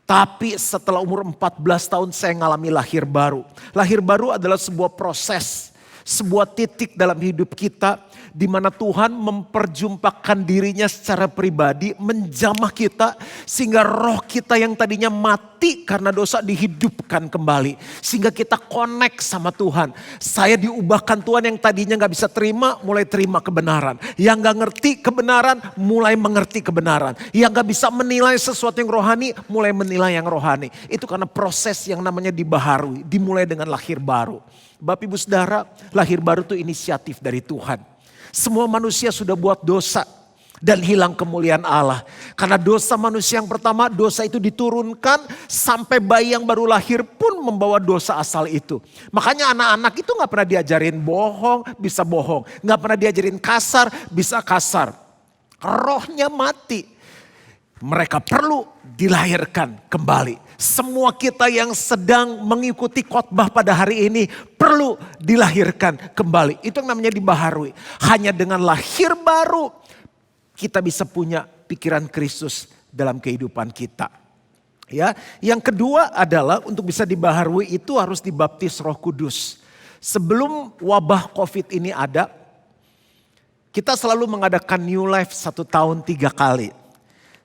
[SPEAKER 3] Tapi setelah umur 14 tahun saya ngalami lahir baru. Lahir baru adalah sebuah proses, sebuah titik dalam hidup kita di mana Tuhan memperjumpakan dirinya secara pribadi, menjamah kita sehingga roh kita yang tadinya mati karena dosa dihidupkan kembali. Sehingga kita connect sama Tuhan. Saya diubahkan Tuhan yang tadinya gak bisa terima, mulai terima kebenaran. Yang gak ngerti kebenaran, mulai mengerti kebenaran. Yang gak bisa menilai sesuatu yang rohani, mulai menilai yang rohani. Itu karena proses yang namanya dibaharui, dimulai dengan lahir baru. Bapak Ibu Saudara, lahir baru itu inisiatif dari Tuhan. Semua manusia sudah buat dosa dan hilang kemuliaan Allah. Karena dosa manusia yang pertama, dosa itu diturunkan sampai bayi yang baru lahir pun membawa dosa asal itu. Makanya anak-anak itu gak pernah diajarin bohong, bisa bohong. Gak pernah diajarin kasar, bisa kasar. Rohnya mati. Mereka perlu dilahirkan kembali. Semua kita yang sedang mengikuti khotbah pada hari ini perlu dilahirkan kembali. Itu yang namanya dibaharui. Hanya dengan lahir baru kita bisa punya pikiran Kristus dalam kehidupan kita. Ya, yang kedua adalah untuk bisa dibaharui itu harus dibaptis Roh Kudus. Sebelum wabah Covid ini ada, kita selalu mengadakan New Life 1 tahun 3 kali.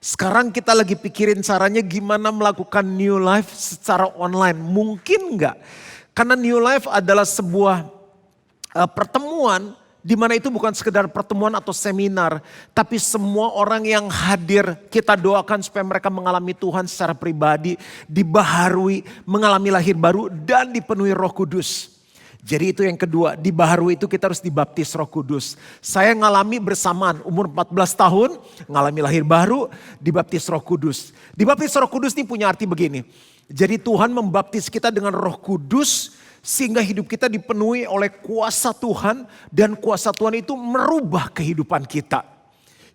[SPEAKER 3] Sekarang kita lagi pikirin caranya gimana melakukan New Life secara online. Mungkin enggak? Karena New Life adalah sebuah pertemuan di mana itu bukan sekedar pertemuan atau seminar. Tapi semua orang yang hadir kita doakan supaya mereka mengalami Tuhan secara pribadi. Dibaharui, mengalami lahir baru dan dipenuhi Roh Kudus. Jadi itu yang kedua, dibaharui itu kita harus dibaptis Roh Kudus. Saya ngalami bersamaan umur 14 tahun, ngalami lahir baru, dibaptis Roh Kudus. Dibaptis Roh Kudus ini punya arti begini. Jadi Tuhan membaptis kita dengan Roh Kudus sehingga hidup kita dipenuhi oleh kuasa Tuhan dan kuasa Tuhan itu merubah kehidupan kita.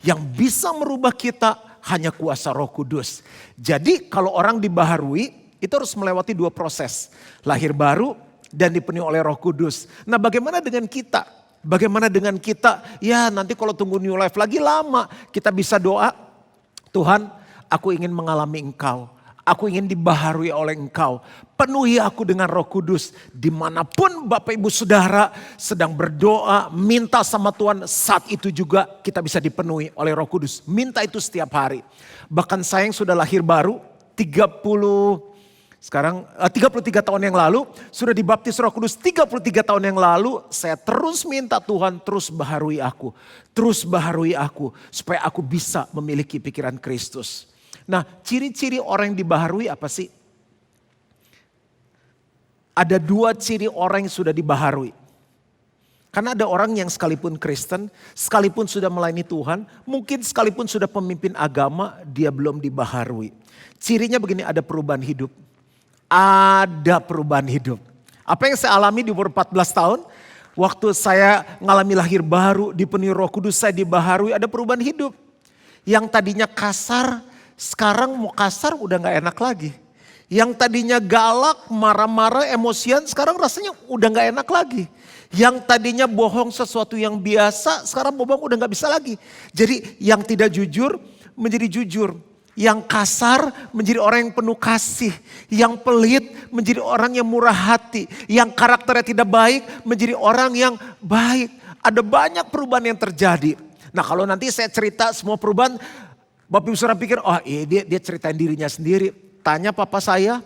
[SPEAKER 3] Yang bisa merubah kita hanya kuasa Roh Kudus. Jadi kalau orang dibaharui itu harus melewati 2 proses. Lahir baru dan dipenuhi oleh Roh Kudus. Nah bagaimana dengan kita? Bagaimana dengan kita? Ya nanti kalau tunggu New Life lagi lama. Kita bisa doa, Tuhan aku ingin mengalami Engkau. Aku ingin dibaharui oleh Engkau. Penuhi aku dengan Roh Kudus. Dimanapun Bapak Ibu Saudara sedang berdoa, minta sama Tuhan. Saat itu juga kita bisa dipenuhi oleh Roh Kudus. Minta itu setiap hari. Bahkan saya yang sudah lahir baru 33 tahun yang lalu sudah dibaptis Roh Kudus. 33 tahun yang lalu saya terus minta Tuhan terus baharui aku. Terus baharui aku supaya aku bisa memiliki pikiran Kristus. Nah ciri-ciri orang yang dibaharui apa sih? Ada 2 ciri orang yang sudah dibaharui. Karena ada orang yang sekalipun Kristen, sekalipun sudah melayani Tuhan, mungkin sekalipun sudah pemimpin agama, dia belum dibaharui. Cirinya begini, ada perubahan hidup. Ada perubahan hidup. Apa yang saya alami di umur 14 tahun, waktu saya ngalami lahir baru, dipenuhi Roh Kudus, saya dibaharui, ada perubahan hidup. Yang tadinya kasar, sekarang mau kasar udah gak enak lagi. Yang tadinya galak, marah-marah, emosian, sekarang rasanya udah gak enak lagi. Yang tadinya bohong sesuatu yang biasa, sekarang bohong udah gak bisa lagi. Jadi yang tidak jujur menjadi jujur. Yang kasar menjadi orang yang penuh kasih. Yang pelit menjadi orang yang murah hati. Yang karakternya tidak baik menjadi orang yang baik. Ada banyak perubahan yang terjadi. Nah kalau nanti saya cerita semua perubahan, Bapak Ibu Saudara pikir, oh iya dia ceritain dirinya sendiri. Tanya papa saya,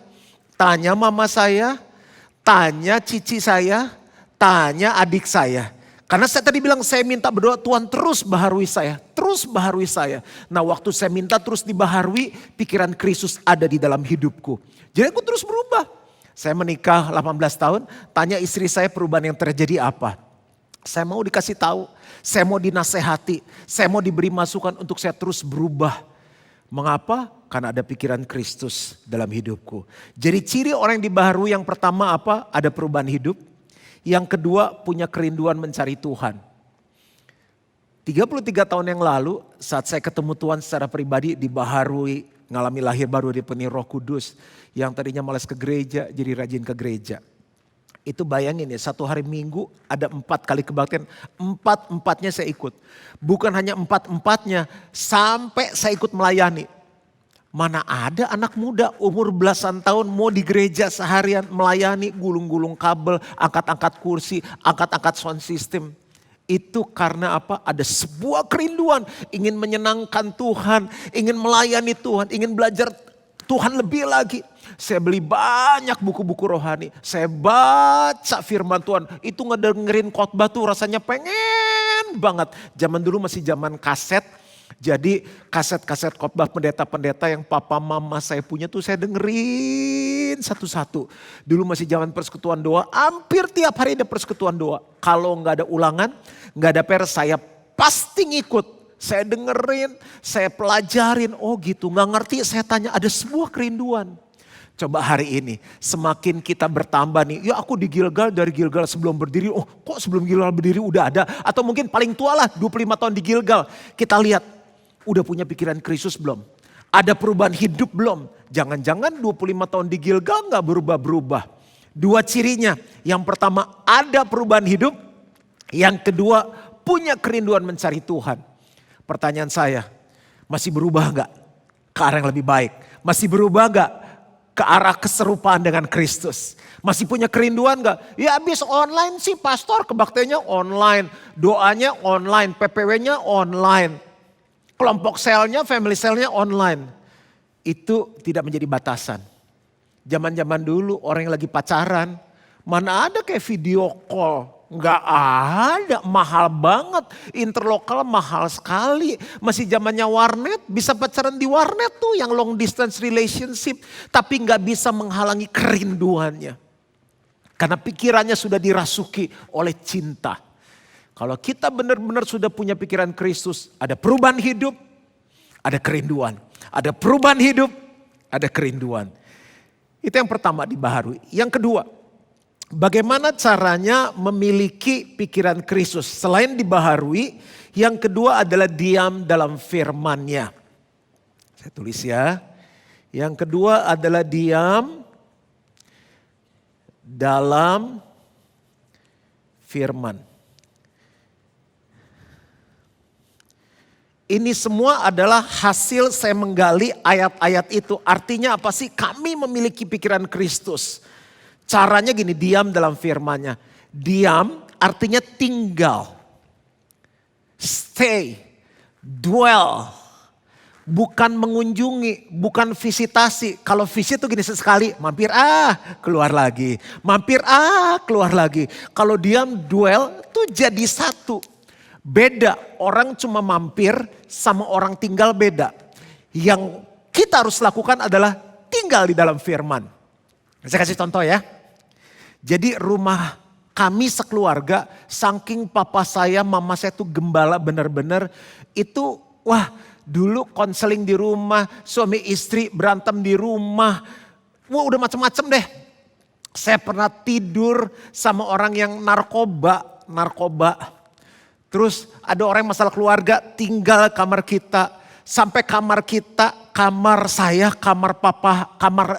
[SPEAKER 3] tanya mama saya, tanya cici saya, tanya adik saya. Karena saya tadi bilang saya minta berdoa Tuhan terus baharui saya, terus baharui saya. Nah waktu saya minta terus dibaharui, pikiran Kristus ada di dalam hidupku. Jadi aku terus berubah. Saya menikah 18 tahun, tanya istri saya perubahan yang terjadi apa. Saya mau dikasih tahu, saya mau dinasehati, saya mau diberi masukan untuk saya terus berubah. Mengapa? Karena ada pikiran Kristus dalam hidupku. Jadi ciri orang yang dibaharui yang pertama apa? Ada perubahan hidup. Yang kedua punya kerinduan mencari Tuhan. 33 tahun yang lalu saat saya ketemu Tuhan secara pribadi dibaharui. Ngalami lahir baru dipenuhi Roh Kudus. Yang tadinya malas ke gereja jadi rajin ke gereja. Itu bayangin ya, satu hari Minggu ada 4 kali kebaktian, 4-4-nya saya ikut. Bukan hanya 4-4-nya, sampai saya ikut melayani. Mana ada anak muda umur belasan tahun mau di gereja seharian melayani, gulung-gulung kabel, angkat-angkat kursi, angkat-angkat sound system. Itu karena apa? Ada sebuah kerinduan, ingin menyenangkan Tuhan, ingin melayani Tuhan, ingin belajar Tuhan lebih lagi. Saya beli banyak buku-buku rohani. Saya baca firman Tuhan. Itu ngedengerin khotbah tuh rasanya pengen banget. Zaman dulu masih zaman kaset. Jadi kaset-kaset khotbah pendeta-pendeta yang papa mama saya punya tuh saya dengerin satu-satu. Dulu masih zaman persekutuan doa. Hampir tiap hari ada persekutuan doa. Kalau nggak ada ulangan, nggak ada PR, saya pasti ngikut. Saya dengerin, saya pelajarin. Oh gitu, nggak ngerti saya tanya, ada sebuah kerinduan. Coba hari ini semakin kita bertambah nih, ya aku di Gilgal dari Gilgal sebelum berdiri, oh kok sebelum Gilgal berdiri udah ada. Atau mungkin paling tua lah 25 tahun di Gilgal. Kita lihat udah punya pikiran Kristus belum? Ada perubahan hidup belum? Jangan-jangan 25 tahun di Gilgal gak berubah-berubah. 2 cirinya, yang pertama ada perubahan hidup. Yang kedua punya kerinduan mencari Tuhan. Pertanyaan saya, masih berubah gak ke arah yang lebih baik? Masih berubah gak ke arah keserupaan dengan Kristus? Masih punya kerinduan gak? Ya habis online sih pastor, kebaktiannya online, doanya online, PPW-nya online, kelompok selnya, family selnya online. Itu tidak menjadi batasan. Zaman-zaman dulu orang yang lagi pacaran, mana ada kayak video call. Nggak ada, mahal banget. Interlokal mahal sekali. Masih zamannya warnet, bisa pacaran di warnet tuh yang long distance relationship. Tapi nggak bisa menghalangi kerinduannya. Karena pikirannya sudah dirasuki oleh cinta. Kalau kita benar-benar sudah punya pikiran Kristus, ada perubahan hidup, ada kerinduan. Ada perubahan hidup, ada kerinduan. Itu yang pertama dibaharui. Yang kedua, bagaimana caranya memiliki pikiran Kristus? Selain dibaharui, yang kedua adalah diam dalam firman-Nya. Saya tulis ya. Yang kedua adalah diam dalam firman. Ini semua adalah hasil saya menggali ayat-ayat itu. Artinya apa sih? Kami memiliki pikiran Kristus. Caranya gini, diam dalam firman-Nya. Diam artinya tinggal. Stay, dwell. Bukan mengunjungi, bukan visitasi. Kalau visit tuh gini sesekali, mampir keluar lagi. Mampir keluar lagi. Kalau diam, dwell tuh jadi satu. Beda, orang cuma mampir sama orang tinggal beda. Yang kita harus lakukan adalah tinggal di dalam firman. Saya kasih contoh ya. Jadi rumah kami sekeluarga, saking papa saya, mama saya tuh gembala benar-benar. Itu wah dulu konseling di rumah, suami istri berantem di rumah. Wah udah macem-macem deh. Saya pernah tidur sama orang yang narkoba. Terus ada orang yang masalah keluarga tinggal kamar kita. Sampai kamar kita, kamar saya, kamar papa, kamar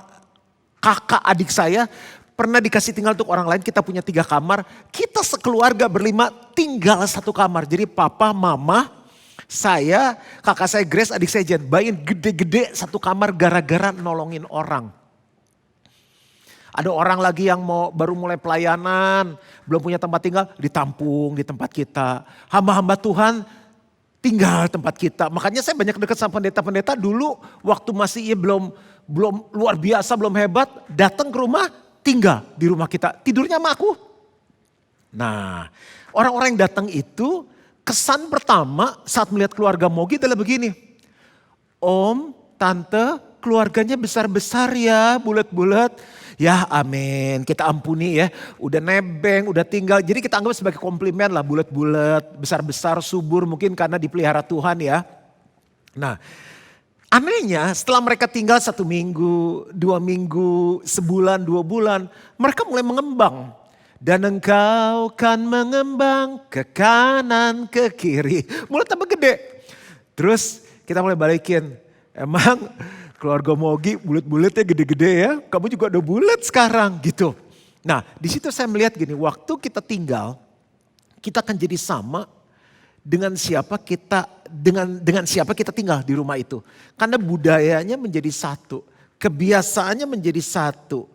[SPEAKER 3] kakak adik saya pernah dikasih tinggal untuk orang lain. Kita punya 3 kamar, kita sekeluarga berlima tinggal 1 kamar. Jadi papa, mama, saya, kakak saya Grace, adik saya Jen. Bayangin gede-gede 1 kamar gara-gara nolongin orang. Ada orang lagi yang baru mulai pelayanan, belum punya tempat tinggal, ditampung di tempat kita. Hamba-hamba Tuhan tinggal tempat kita. Makanya saya banyak dekat sama pendeta-pendeta dulu waktu masih belum luar biasa, belum hebat, datang ke rumah, tinggal di rumah kita. Tidurnya sama aku. Nah, orang-orang yang datang itu kesan pertama saat melihat keluarga Mogi adalah begini. Om, tante, keluarganya besar-besar ya, bulat-bulat. Ya amin, kita ampuni ya. Udah nebeng, udah tinggal. Jadi kita anggap sebagai komplimen lah, bulat-bulat, besar-besar, subur, mungkin karena dipelihara Tuhan ya. Nah, anehnya setelah mereka tinggal 1 minggu, 2 minggu, sebulan, 2 bulan, mereka mulai mengembang. Dan engkau kan mengembang ke kanan, ke kiri. Mulai tambah gede. Terus kita mulai balikin. Emang keluarga Mogi bulat-bulatnya gede-gede ya. Kamu juga udah bulat sekarang gitu. Nah di situ saya melihat gini. Waktu kita tinggal, kita akan jadi sama dengan siapa kita tinggal di rumah itu. Karena budayanya menjadi satu. Kebiasaannya menjadi satu.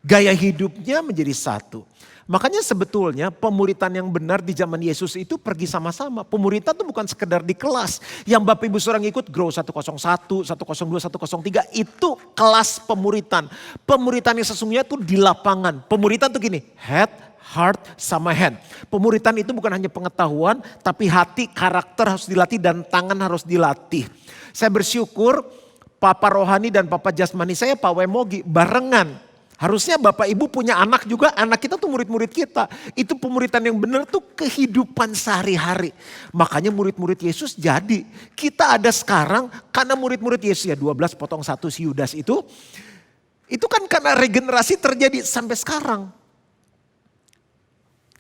[SPEAKER 3] Gaya hidupnya menjadi satu. Makanya sebetulnya pemuritan yang benar di zaman Yesus itu pergi sama-sama. Pemuritan itu bukan sekedar di kelas. Yang Bapak Ibu seorang ikut Grow 101, 102, 103 itu kelas pemuritan. Pemuritan yang sesungguhnya itu di lapangan. Pemuritan itu gini, head, heart, sama hand. Pemuritan itu bukan hanya pengetahuan tapi hati, karakter harus dilatih dan tangan harus dilatih. Saya bersyukur Papa Rohani dan Papa Jasmani saya, Pak Wemogi barengan. Harusnya Bapak Ibu punya anak juga, anak kita tuh murid-murid kita. Itu pemuritan yang benar tuh kehidupan sehari-hari. Makanya murid-murid Yesus jadi. Kita ada sekarang karena murid-murid Yesus ya 12 potong 1 si Yudas itu kan karena regenerasi terjadi sampai sekarang.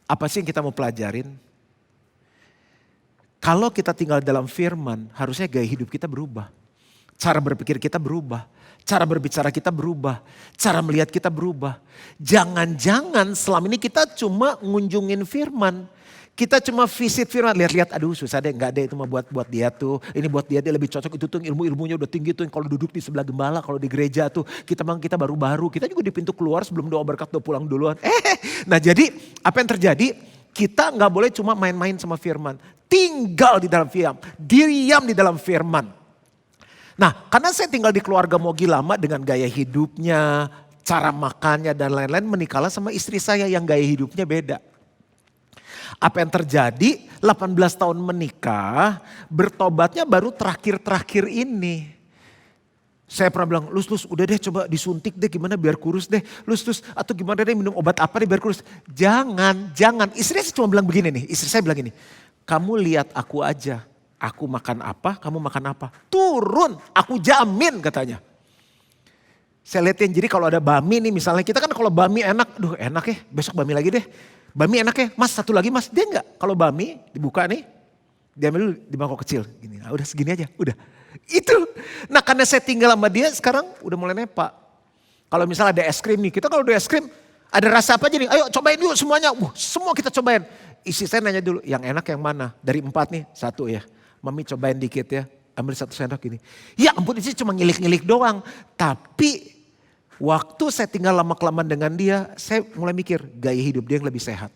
[SPEAKER 3] Apa sih yang kita mau pelajarin? Kalau kita tinggal dalam firman, harusnya gaya hidup kita berubah. Cara berpikir kita berubah. Cara berbicara kita berubah. Cara melihat kita berubah. Jangan-jangan selama ini kita cuma ngunjungin firman. Kita cuma visit firman. Lihat-lihat, aduh susah deh, enggak deh itu mah buat dia tuh. Ini buat dia lebih cocok, itu tuh ilmu-ilmunya udah tinggi tuh. Kalau duduk di sebelah gembala, kalau di gereja tuh. Kita baru-baru, kita juga di pintu keluar sebelum doa berkat udah pulang duluan. Nah jadi apa yang terjadi? Kita gak boleh cuma main-main sama firman. Tinggal di dalam firman. Diam di dalam firman. Nah karena saya tinggal di keluarga Mogi lama dengan gaya hidupnya, cara makannya dan lain-lain, menikahlah sama istri saya yang gaya hidupnya beda. Apa yang terjadi 18 tahun menikah, bertobatnya baru terakhir-terakhir ini. Saya pernah bilang, Lus udah deh coba disuntik deh gimana biar kurus deh. Lus atau gimana deh minum obat apa deh biar kurus. Jangan. Istri saya cuma bilang begini nih, istri saya bilang gini, kamu lihat aku aja. Aku makan apa, kamu makan apa. Turun, aku jamin katanya. Saya liatin, jadi kalau ada bami nih misalnya, kita kan kalau bami enak, enak ya, besok bami lagi deh. Bami enak ya, mas satu lagi mas, dia enggak. Kalau bami dibuka nih, diambil dulu di mangkok kecil. Gini, nah, udah segini aja, udah. Itu, nah karena saya tinggal sama dia sekarang udah mulai nepak. Kalau misalnya ada es krim nih, kita kalau ada es krim, ada rasa apa aja nih, ayo cobain yuk semuanya. Semua kita cobain. Istri saya nanya dulu, yang enak yang mana? Dari 4 nih, 1 ya. Mami cobain dikit ya, ambil 1 sendok ini. Ya ampun ini cuma ngilik-ngilik doang. Tapi waktu saya tinggal lama-kelamaan dengan dia, saya mulai mikir gaya hidup dia yang lebih sehat.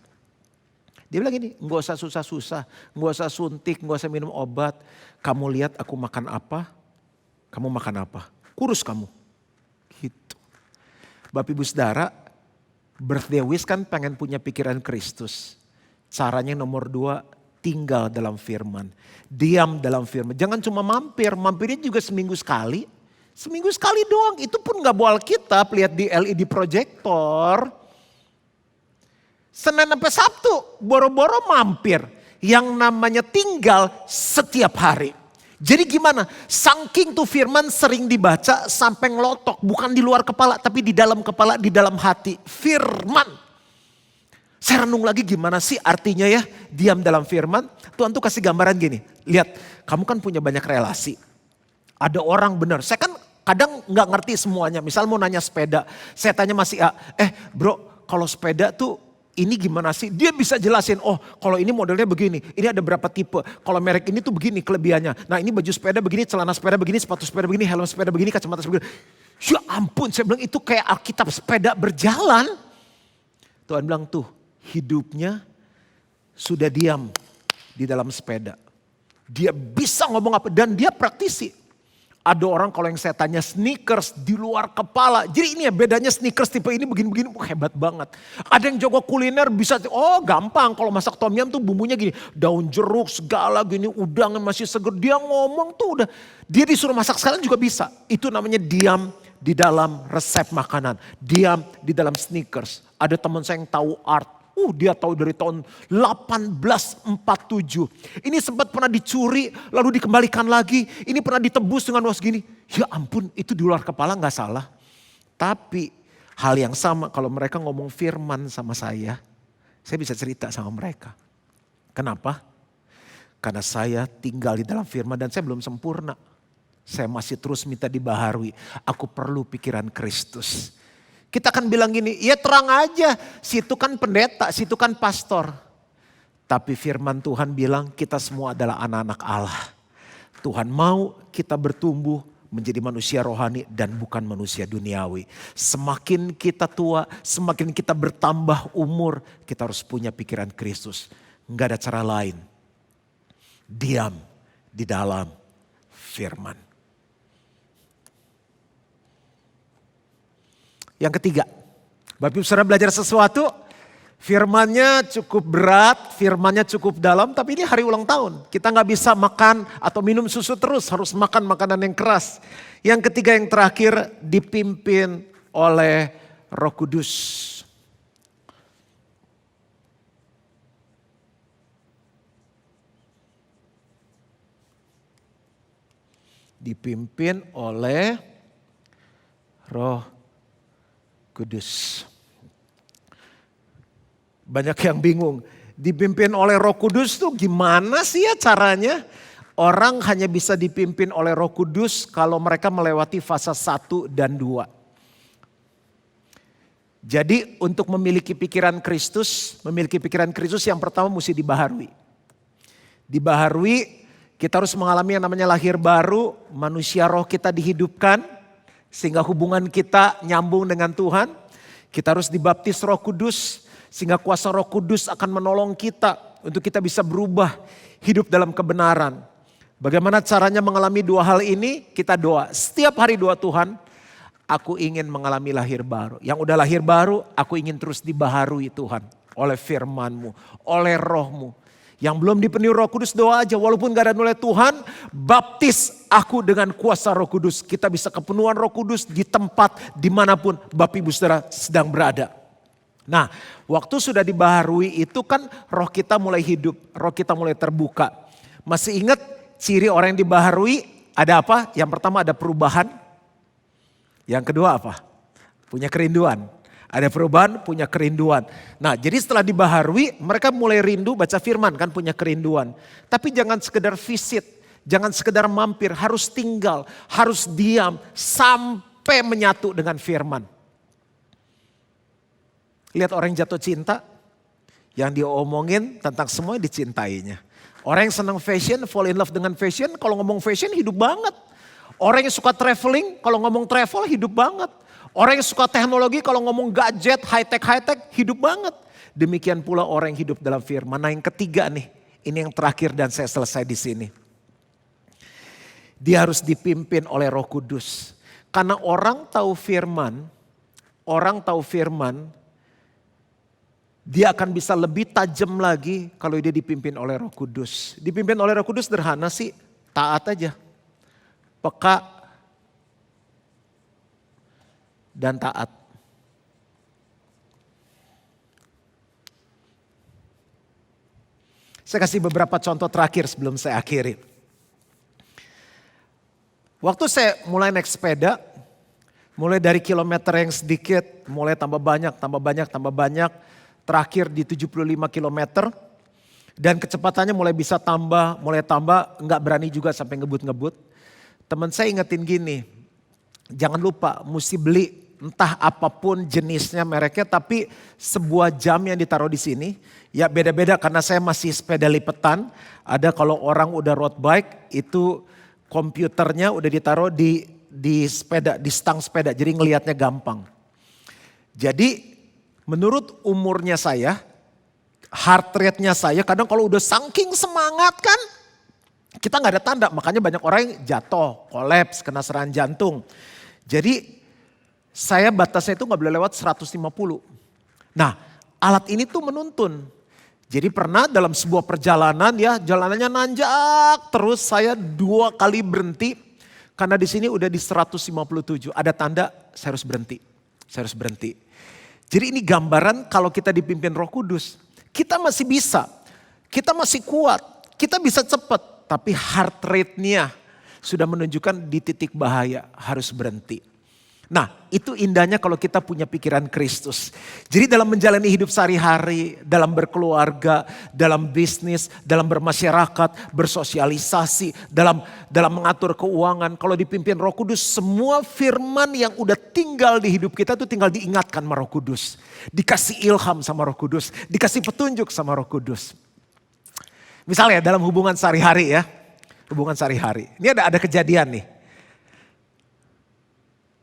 [SPEAKER 3] Dia bilang gini, nggak usah susah-susah, nggak usah suntik, nggak usah minum obat. Kamu lihat aku makan apa, kamu makan apa. Kurus kamu. Gitu. Bapak Ibu Saudara, birthday wish kan pengen punya pikiran Kristus. Caranya nomor 2, tinggal dalam firman. Diam dalam firman. Jangan cuma mampirnya juga seminggu sekali. Seminggu sekali doang, itu pun gak bawa Alkitab, lihat di LED projector. Senin sampai Sabtu, boro-boro mampir. Yang namanya tinggal setiap hari. Jadi gimana? Saking tuh firman sering dibaca sampai ngelotok. Bukan di luar kepala, tapi di dalam kepala, di dalam hati. Firman. Saya renung lagi gimana sih artinya ya diam dalam firman. Tuhan tuh kasih gambaran gini. Lihat, kamu kan punya banyak relasi. Ada orang benar. Saya kan Kadang nggak ngerti semuanya. Misal mau nanya sepeda, saya tanya masih A, bro kalau sepeda tuh ini gimana sih? Dia bisa jelasin, oh kalau ini modelnya begini, ini ada berapa tipe. Kalau merek ini tuh begini kelebihannya. Nah ini baju sepeda begini, celana sepeda begini, sepatu sepeda begini, helm sepeda begini, kacamata sepeda begini. Ya ampun, saya bilang itu kayak Alkitab sepeda berjalan. Tuhan bilang tuh hidupnya sudah diam di dalam sepeda. Dia bisa ngomong apa dan dia praktisi. Ada orang kalau yang saya tanya sneakers di luar kepala. Jadi ini ya bedanya sneakers tipe ini begini-begini. Hebat banget. Ada yang jago kuliner bisa, oh gampang. Kalau masak tom yum tuh bumbunya gini. Daun jeruk segala gini, udang masih seger. Dia ngomong tuh udah. Dia disuruh masak sekarang juga bisa. Itu namanya diam di dalam resep makanan. Diam di dalam sneakers. Ada teman saya yang tahu art. Dia tahu dari tahun 1847. Ini sempat pernah dicuri, lalu dikembalikan lagi. Ini pernah ditebus dengan uang segini. Ya ampun, itu di luar kepala nggak salah. Tapi hal yang sama kalau mereka ngomong firman sama saya bisa cerita sama mereka. Kenapa? Karena saya tinggal di dalam firman dan saya belum sempurna. Saya masih terus minta dibaharui. Aku perlu pikiran Kristus. Kita akan bilang gini, ya terang aja, situ kan pendeta, situ kan pastor. Tapi firman Tuhan bilang kita semua adalah anak-anak Allah. Tuhan mau kita bertumbuh menjadi manusia rohani dan bukan manusia duniawi. Semakin kita tua, semakin kita bertambah umur, kita harus punya pikiran Kristus. Enggak ada cara lain. Diam di dalam firman. Yang ketiga, Bapak Ibu Saudara belajar sesuatu, firmannya cukup berat, firmannya cukup dalam, tapi ini hari ulang tahun. Kita nggak bisa makan atau minum susu terus, harus makan makanan yang keras. Yang ketiga yang terakhir, dipimpin oleh Roh Kudus. Dipimpin oleh Roh Kudus. Banyak yang bingung, dipimpin oleh Roh Kudus tuh gimana sih ya caranya? Orang hanya bisa dipimpin oleh Roh Kudus kalau mereka melewati fase 1 dan 2. Jadi untuk memiliki pikiran Kristus yang pertama mesti dibaharui. Dibaharui, kita harus mengalami yang namanya lahir baru, manusia roh kita dihidupkan. Sehingga hubungan kita nyambung dengan Tuhan. Kita harus dibaptis Roh Kudus. Sehingga kuasa Roh Kudus akan menolong kita untuk kita bisa berubah hidup dalam kebenaran. Bagaimana caranya mengalami dua hal ini? Kita doa. Setiap hari doa Tuhan, aku ingin mengalami lahir baru. Yang udah lahir baru, aku ingin terus dibaharui Tuhan. Oleh firman-Mu, oleh Roh-Mu. Yang belum dipenuhi Roh Kudus doa aja, walaupun gak ada oleh Tuhan, baptis aku dengan kuasa Roh Kudus. Kita bisa kepenuhan Roh Kudus di tempat dimanapun Bapak Ibu Saudara sedang berada. Nah, waktu sudah dibaharui itu kan roh kita mulai hidup, roh kita mulai terbuka. Masih ingat ciri orang yang dibaharui ada apa? Yang pertama ada perubahan. Yang kedua apa? Punya kerinduan. Ada perubahan, punya kerinduan. Nah jadi setelah dibaharui mereka mulai rindu baca firman kan, punya kerinduan. Tapi jangan sekedar visit, jangan sekedar mampir, harus tinggal, harus diam sampai menyatu dengan firman. Lihat orang yang jatuh cinta, yang dia omongin tentang semua yang dicintainya. Orang yang senang fashion, fall in love dengan fashion, kalau ngomong fashion hidup banget. Orang yang suka traveling, kalau ngomong travel hidup banget. Orang yang suka teknologi kalau ngomong gadget, high-tech hidup banget. Demikian pula orang yang hidup dalam firman. Nah yang ketiga nih, ini yang terakhir dan saya selesai di sini. Dia harus dipimpin oleh Roh Kudus. Karena orang tahu firman, dia akan bisa lebih tajam lagi kalau dia dipimpin oleh Roh Kudus. Dipimpin oleh Roh Kudus sederhana sih, taat aja. Peka dan taat. Saya kasih beberapa contoh terakhir sebelum saya akhiri. Waktu saya mulai naik sepeda, mulai dari kilometer yang sedikit, mulai tambah banyak, terakhir di 75 kilometer, dan kecepatannya mulai bisa tambah, nggak berani juga sampai ngebut-ngebut. Teman saya ingetin gini, jangan lupa mesti beli entah apapun jenisnya, mereknya, tapi sebuah jam yang ditaruh di sini. Ya beda-beda karena saya masih sepeda lipetan. Ada kalau orang udah road bike itu komputernya udah ditaruh di sepeda, di stang sepeda, jadi ngelihatnya gampang. Jadi menurut umurnya saya, heart rate-nya saya kadang kalau udah saking semangat kan, kita nggak ada tanda, makanya banyak orang yang jatuh, kolaps, kena serangan jantung. Jadi saya batasnya itu nggak boleh lewat 150. Nah alat ini tuh menuntun. Jadi pernah dalam sebuah perjalanan ya, jalanannya nanjak terus, saya 2 kali berhenti. Karena di sini udah di 157, ada tanda saya harus berhenti. Saya harus berhenti. Jadi ini gambaran kalau kita dipimpin Roh Kudus. Kita masih bisa, kita masih kuat, kita bisa cepat. Tapi heart rate-nya sudah menunjukkan di titik bahaya, harus berhenti. Nah itu indahnya kalau kita punya pikiran Kristus. Jadi dalam menjalani hidup sehari-hari, dalam berkeluarga, dalam bisnis, dalam bermasyarakat, bersosialisasi, dalam mengatur keuangan. Kalau dipimpin Roh Kudus, semua firman yang udah tinggal di hidup kita itu tinggal diingatkan sama Roh Kudus. Dikasih ilham sama Roh Kudus, dikasih petunjuk sama Roh Kudus. Misalnya dalam hubungan sehari-hari ya, hubungan sehari-hari. Ini ada kejadian nih.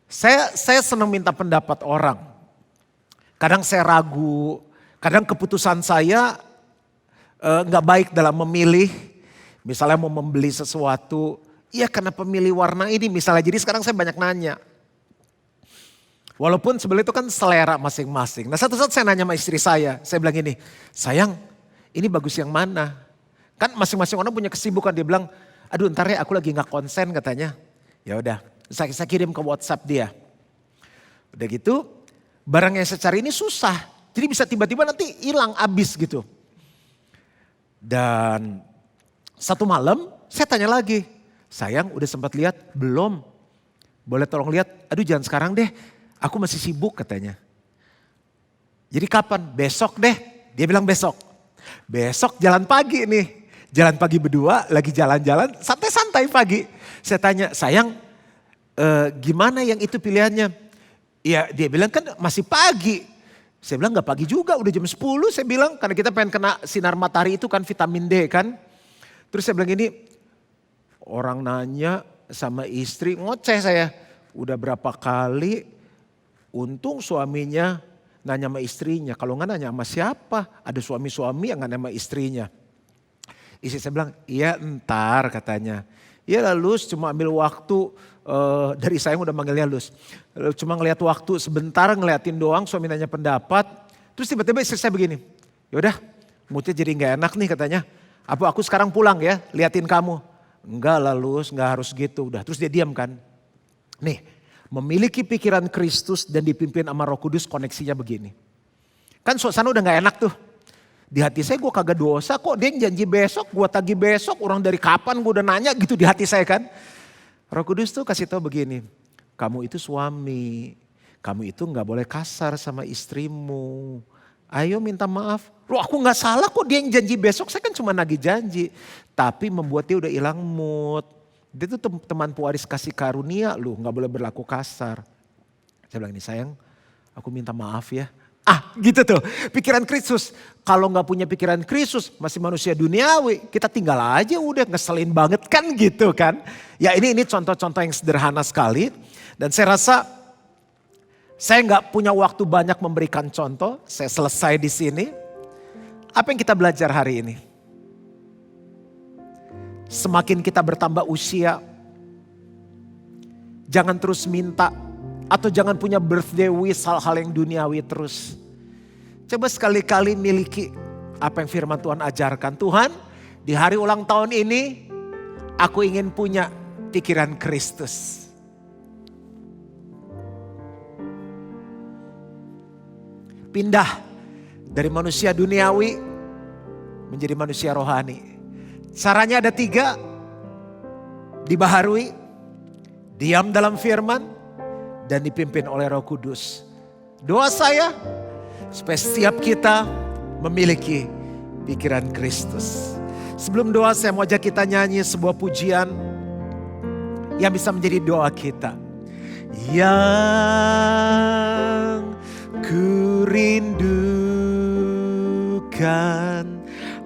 [SPEAKER 3] Saya senang minta pendapat orang. Kadang saya ragu, kadang keputusan saya nggak baik dalam memilih. Misalnya mau membeli sesuatu, iya karena pemilih warna ini misalnya. Jadi sekarang saya banyak nanya. Walaupun sebenarnya itu kan selera masing-masing. Nah satu saat saya nanya sama istri saya bilang gini, sayang ini bagus yang mana? Kan masing-masing orang punya kesibukan, dia bilang, aduh ntar ya aku lagi gak konsen katanya. Ya udah, saya kirim ke WhatsApp dia. Udah gitu, barang yang saya cari ini susah. Jadi bisa tiba-tiba nanti hilang, habis gitu. Dan satu malam saya tanya lagi, sayang udah sempat lihat? Belum. Boleh tolong lihat? Aduh jangan sekarang deh, aku masih sibuk katanya. Jadi kapan? Besok deh. Dia bilang besok. Besok jalan pagi nih. Jalan pagi berdua, lagi jalan-jalan, santai-santai pagi. Saya tanya, sayang gimana yang itu pilihannya? Ya dia bilang kan masih pagi. Saya bilang gak pagi juga, udah jam 10 saya bilang. Karena kita pengen kena sinar matahari itu kan vitamin D kan. Terus saya bilang ini, orang nanya sama istri, ngoceh saya. Udah berapa kali, untung suaminya nanya sama istrinya. Kalau gak nanya sama siapa, ada suami-suami yang gak nanya sama istrinya. Istri saya bilang, iya entar katanya. Iya Lus cuma ambil waktu dari saya yang udah manggilnya Lus. Cuma ngeliat waktu sebentar ngeliatin doang, suami nanya pendapat. Terus tiba-tiba istri saya begini, yaudah moodnya jadi gak enak nih katanya. Apa aku sekarang pulang ya liatin kamu. Enggak lah Lus, gak harus gitu. Udah terus dia diam kan. Nih memiliki pikiran Kristus dan dipimpin sama Roh Kudus koneksinya begini. Kan suasana udah gak enak tuh. Di hati saya gue kagak dosa kok, dia yang janji besok, gue tagih besok, orang dari kapan gue udah nanya gitu di hati saya kan. Roh Kudus tuh kasih tahu begini, kamu itu suami, kamu itu gak boleh kasar sama istrimu. Ayo minta maaf, loh aku gak salah kok dia yang janji besok, saya kan cuma nagih janji. Tapi membuat dia udah hilang mood. Dia tuh teman pewaris kasih karunia lu, gak boleh berlaku kasar. Saya bilang ini sayang, aku minta maaf ya. Ah gitu tuh, pikiran Kristus. Kalau gak punya pikiran Kristus, masih manusia duniawi, kita tinggal aja udah ngeselin banget kan gitu kan. Ya ini contoh-contoh yang sederhana sekali. Dan saya rasa saya gak punya waktu banyak memberikan contoh, saya selesai di sini. Apa yang kita belajar hari ini? Semakin kita bertambah usia, jangan terus minta. Atau jangan punya birthday wish hal-hal yang duniawi terus. Coba sekali-kali miliki apa yang firman Tuhan ajarkan. Tuhan di hari ulang tahun ini aku ingin punya pikiran Kristus. Pindah dari manusia duniawi menjadi manusia rohani. Caranya ada 3. Dibaharui, diam dalam firman, dan dipimpin oleh Roh Kudus. Doa saya supaya setiap kita memiliki pikiran Kristus. Sebelum doa saya mau ajak kita nyanyi sebuah pujian yang bisa menjadi doa kita. Yang ku rindukan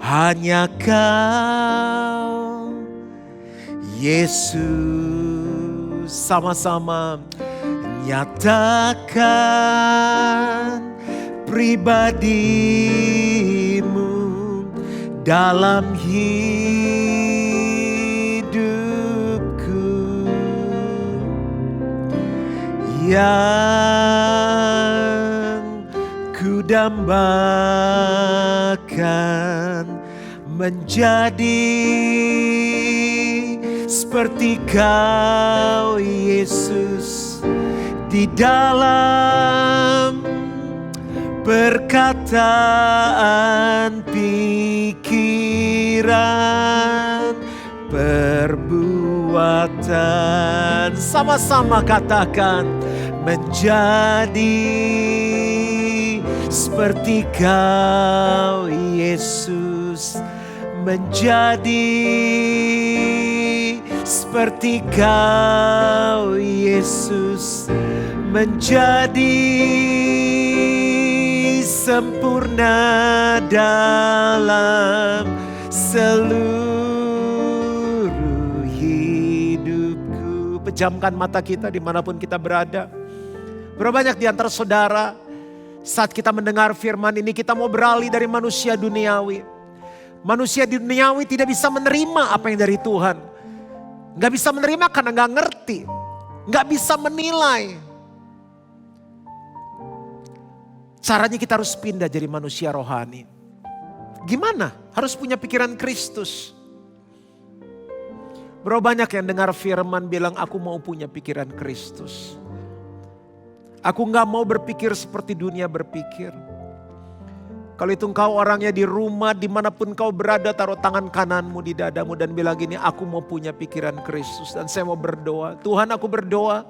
[SPEAKER 3] hanya Kau, Yesus. Sama-sama nyatakan pribadimu dalam hidupku, yang ku dambakan menjadi seperti Kau, Yesus, di dalam perkataan, pikiran, perbuatan. Sama-sama katakan, menjadi seperti Kau, Yesus, menjadi seperti Kau, Yesus, menjadi sempurna dalam seluruh hidupku. Pejamkan mata kita dimanapun kita berada. Berapa banyak di antara saudara saat kita mendengar firman ini kita mau beralih dari manusia duniawi. Manusia duniawi tidak bisa menerima apa yang dari Tuhan. Gak bisa menerima karena gak ngerti. Gak bisa menilai. Caranya kita harus pindah jadi manusia rohani. Gimana? Harus punya pikiran Kristus. Berapa banyak yang dengar firman bilang aku mau punya pikiran Kristus. Aku gak mau berpikir seperti dunia berpikir. Kalau itu engkau orangnya di rumah, dimanapun kau berada, taruh tangan kananmu di dadamu dan bilang gini, aku mau punya pikiran Kristus. Dan saya mau berdoa, Tuhan aku berdoa,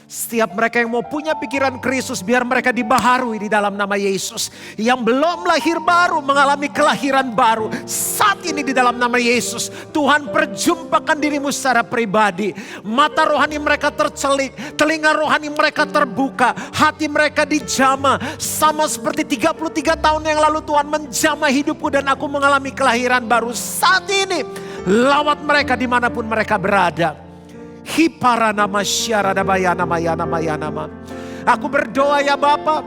[SPEAKER 3] setiap mereka yang mau punya pikiran Kristus, biar mereka dibaharui di dalam nama Yesus. Yang belum lahir baru, mengalami kelahiran baru. Saat ini di dalam nama Yesus, Tuhan perjumpakan dirimu secara pribadi. Mata rohani mereka tercelik, telinga rohani mereka terbuka, hati mereka dijamah. Sama seperti 33 tahun yang lalu Tuhan menjamah hidupku dan aku mengalami kelahiran baru. Saat ini, lawat mereka dimanapun mereka berada. Hipara nama syarada bayana mayana mayana. Aku berdoa ya Bapa,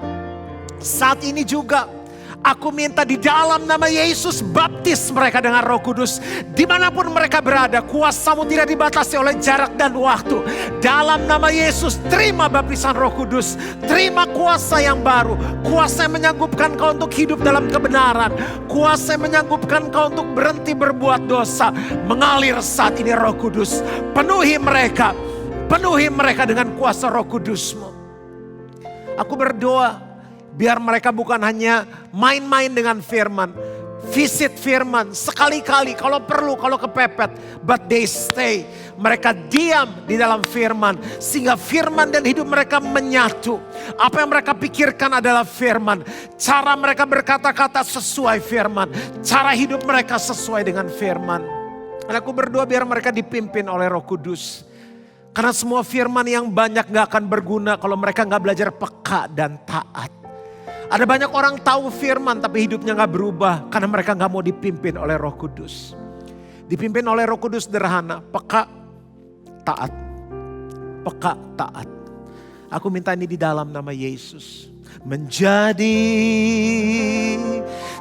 [SPEAKER 3] saat ini juga aku minta di dalam nama Yesus baptis mereka dengan Roh Kudus. Dimanapun mereka berada, kuasa-Mu tidak dibatasi oleh jarak dan waktu. Dalam nama Yesus terima baptisan Roh Kudus. Terima kuasa yang baru. Kuasa yang menyanggupkan kau untuk hidup dalam kebenaran. Kuasa yang menyanggupkan kau untuk berhenti berbuat dosa. Mengalir saat ini Roh Kudus. Penuhi mereka. Penuhi mereka dengan kuasa Roh Kudus-Mu. Aku berdoa, biar mereka bukan hanya main-main dengan firman. Visit firman sekali-kali kalau perlu, kalau kepepet. But they stay. Mereka diam di dalam firman. Sehingga firman dan hidup mereka menyatu. Apa yang mereka pikirkan adalah firman. Cara mereka berkata-kata sesuai firman. Cara hidup mereka sesuai dengan firman. Dan aku berdoa biar mereka dipimpin oleh Roh Kudus. Karena semua firman yang banyak gak akan berguna kalau mereka gak belajar peka dan taat. Ada banyak orang tahu firman tapi hidupnya gak berubah karena mereka gak mau dipimpin oleh Roh Kudus. Dipimpin oleh Roh Kudus sederhana, peka, taat. Peka, taat. Aku minta ini di dalam nama Yesus. Menjadi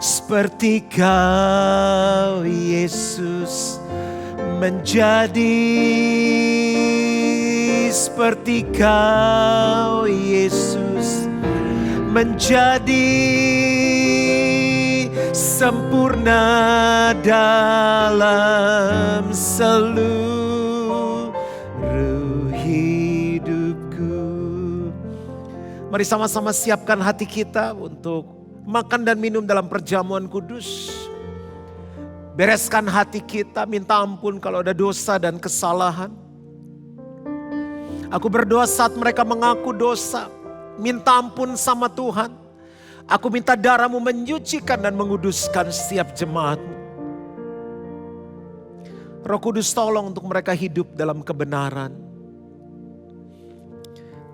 [SPEAKER 3] seperti Kau Yesus. Menjadi seperti Kau Yesus, menjadi sempurna dalam seluruh hidupku. Mari sama-sama siapkan hati kita untuk makan dan minum dalam perjamuan kudus. Bereskan hati kita, minta ampun kalau ada dosa dan kesalahan. Aku berdoa saat mereka mengaku dosa, minta ampun sama Tuhan. Aku minta darah-Mu menyucikan dan menguduskan setiap jemaat-Mu. Roh Kudus tolong untuk mereka hidup dalam kebenaran.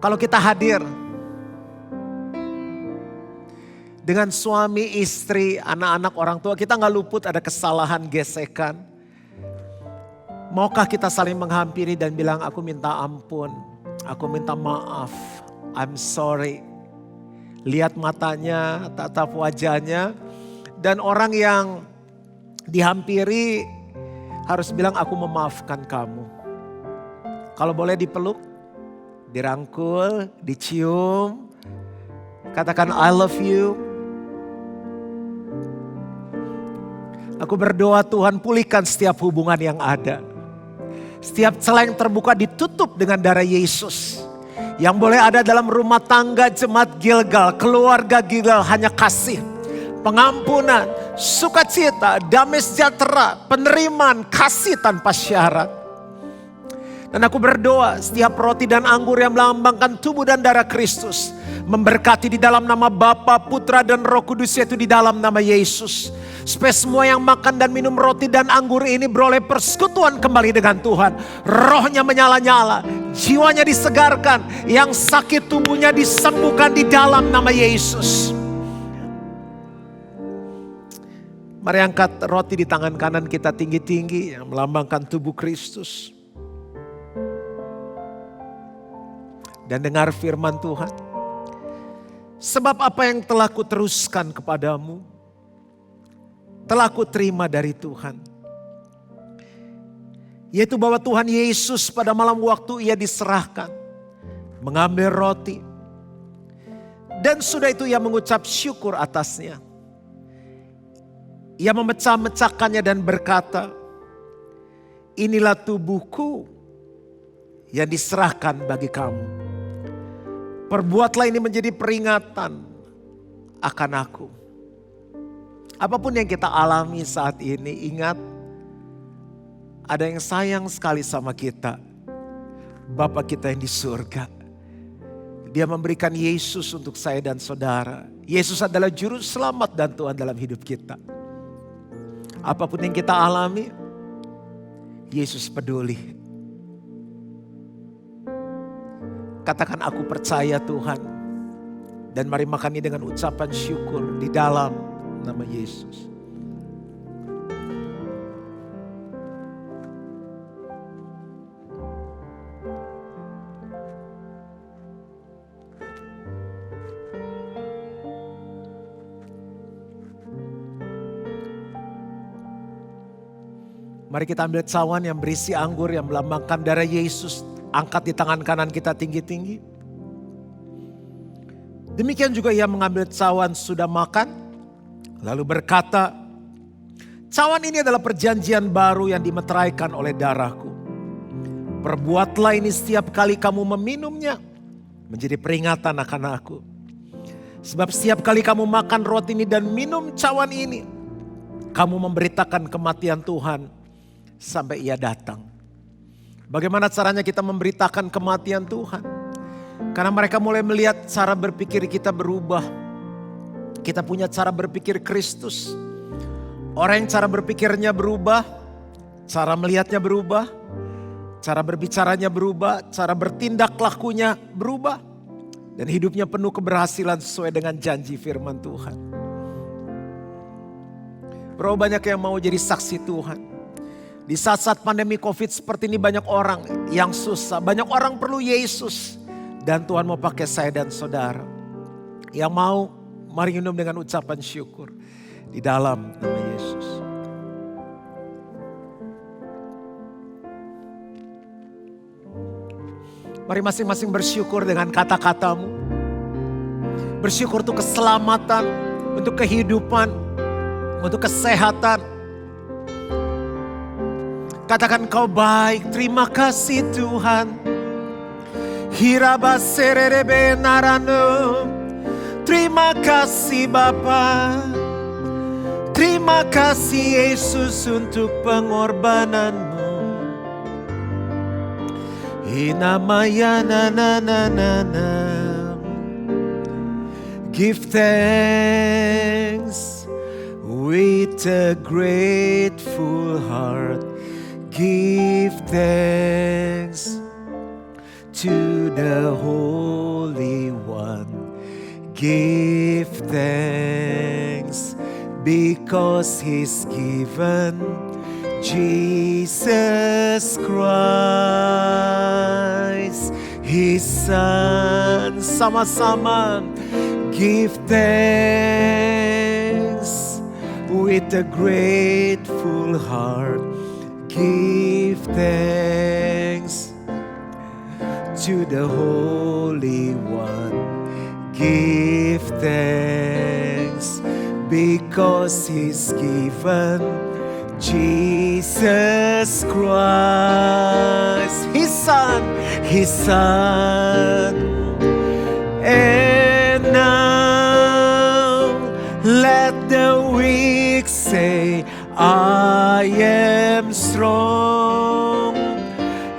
[SPEAKER 3] Kalau kita hadir dengan suami, istri, anak-anak, orang tua, kita gak luput ada kesalahan, gesekan. Maukah kita saling menghampiri dan bilang, aku minta ampun, aku minta maaf, I'm sorry. Lihat matanya, tatap wajahnya. Dan orang yang dihampiri harus bilang, aku memaafkan kamu. Kalau boleh dipeluk, dirangkul, dicium. Katakan I love you. Aku berdoa Tuhan pulihkan setiap hubungan yang ada. Setiap celah yang terbuka ditutup dengan darah Yesus. Yang boleh ada dalam rumah tangga jemaat Gilgal, keluarga Gilgal hanya kasih, pengampunan, sukacita, damai sejahtera, penerimaan, kasih tanpa syarat. Dan aku berdoa setiap roti dan anggur yang melambangkan tubuh dan darah Kristus, memberkati di dalam nama Bapa, Putra dan Roh Kudus, yaitu di dalam nama Yesus. Supaya semua yang makan dan minum roti dan anggur ini beroleh persekutuan kembali dengan Tuhan. Rohnya menyala-nyala, jiwanya disegarkan, yang sakit tubuhnya disembuhkan di dalam nama Yesus. Mari angkat roti di tangan kanan kita tinggi-tinggi yang melambangkan tubuh Kristus. Dan dengar firman Tuhan. Sebab apa yang telah kuteruskan kepadamu, telah kuterima dari Tuhan. Yaitu bahwa Tuhan Yesus pada malam waktu ia diserahkan, mengambil roti. Dan sudah itu ia mengucap syukur atasnya. Ia memecah-mecahkannya dan berkata, inilah tubuhku yang diserahkan bagi kamu. Perbuatlah ini menjadi peringatan akan aku. Apapun yang kita alami saat ini, ingat ada yang sayang sekali sama kita. Bapa kita yang di surga. Dia memberikan Yesus untuk saya dan saudara. Yesus adalah juru selamat dan Tuhan dalam hidup kita. Apapun yang kita alami, Yesus peduli. Katakan aku percaya Tuhan. Dan mari makan ini dengan ucapan syukur di dalam nama Yesus. Mari kita ambil cawan yang berisi anggur yang melambangkan darah Yesus. Angkat di tangan kanan kita tinggi-tinggi. Demikian juga ia mengambil cawan sudah makan. Lalu berkata, cawan ini adalah perjanjian baru yang dimeteraikan oleh darahku. Perbuatlah ini setiap kali kamu meminumnya, menjadi peringatan akan aku. Sebab setiap kali kamu makan roti ini dan minum cawan ini, kamu memberitakan kematian Tuhan sampai ia datang. Bagaimana caranya kita memberitakan kematian Tuhan? Karena mereka mulai melihat cara berpikir kita berubah. Kita punya cara berpikir Kristus. Orang yang cara berpikirnya berubah, cara melihatnya berubah, cara berbicaranya berubah, cara bertindak lakunya berubah. Dan hidupnya penuh keberhasilan sesuai dengan janji firman Tuhan. Berapa banyak yang mau jadi saksi Tuhan. Di saat-saat pandemi COVID seperti ini banyak orang yang susah. Banyak orang perlu Yesus. Dan Tuhan mau pakai saya dan saudara. Yang mau, mari minum dengan ucapan syukur. Di dalam nama Yesus. Mari masing-masing bersyukur dengan kata-katamu. Bersyukur untuk keselamatan, untuk kehidupan, untuk kesehatan. Katakan kau baik, terima kasih Tuhan. Hirabaserebe narano. Terima kasih Bapa. Terima kasih Yesus untuk pengorbananmu. Inamaya na na na na na. Give thanks with a grateful heart. Give thanks to the Holy One. Give thanks because He's given Jesus Christ, His Son. Sama-sama give thanks with a grateful heart. Give thanks to the Holy One. Give thanks because He's given Jesus Christ, His Son, His Son. And now let the weak say, I am strong.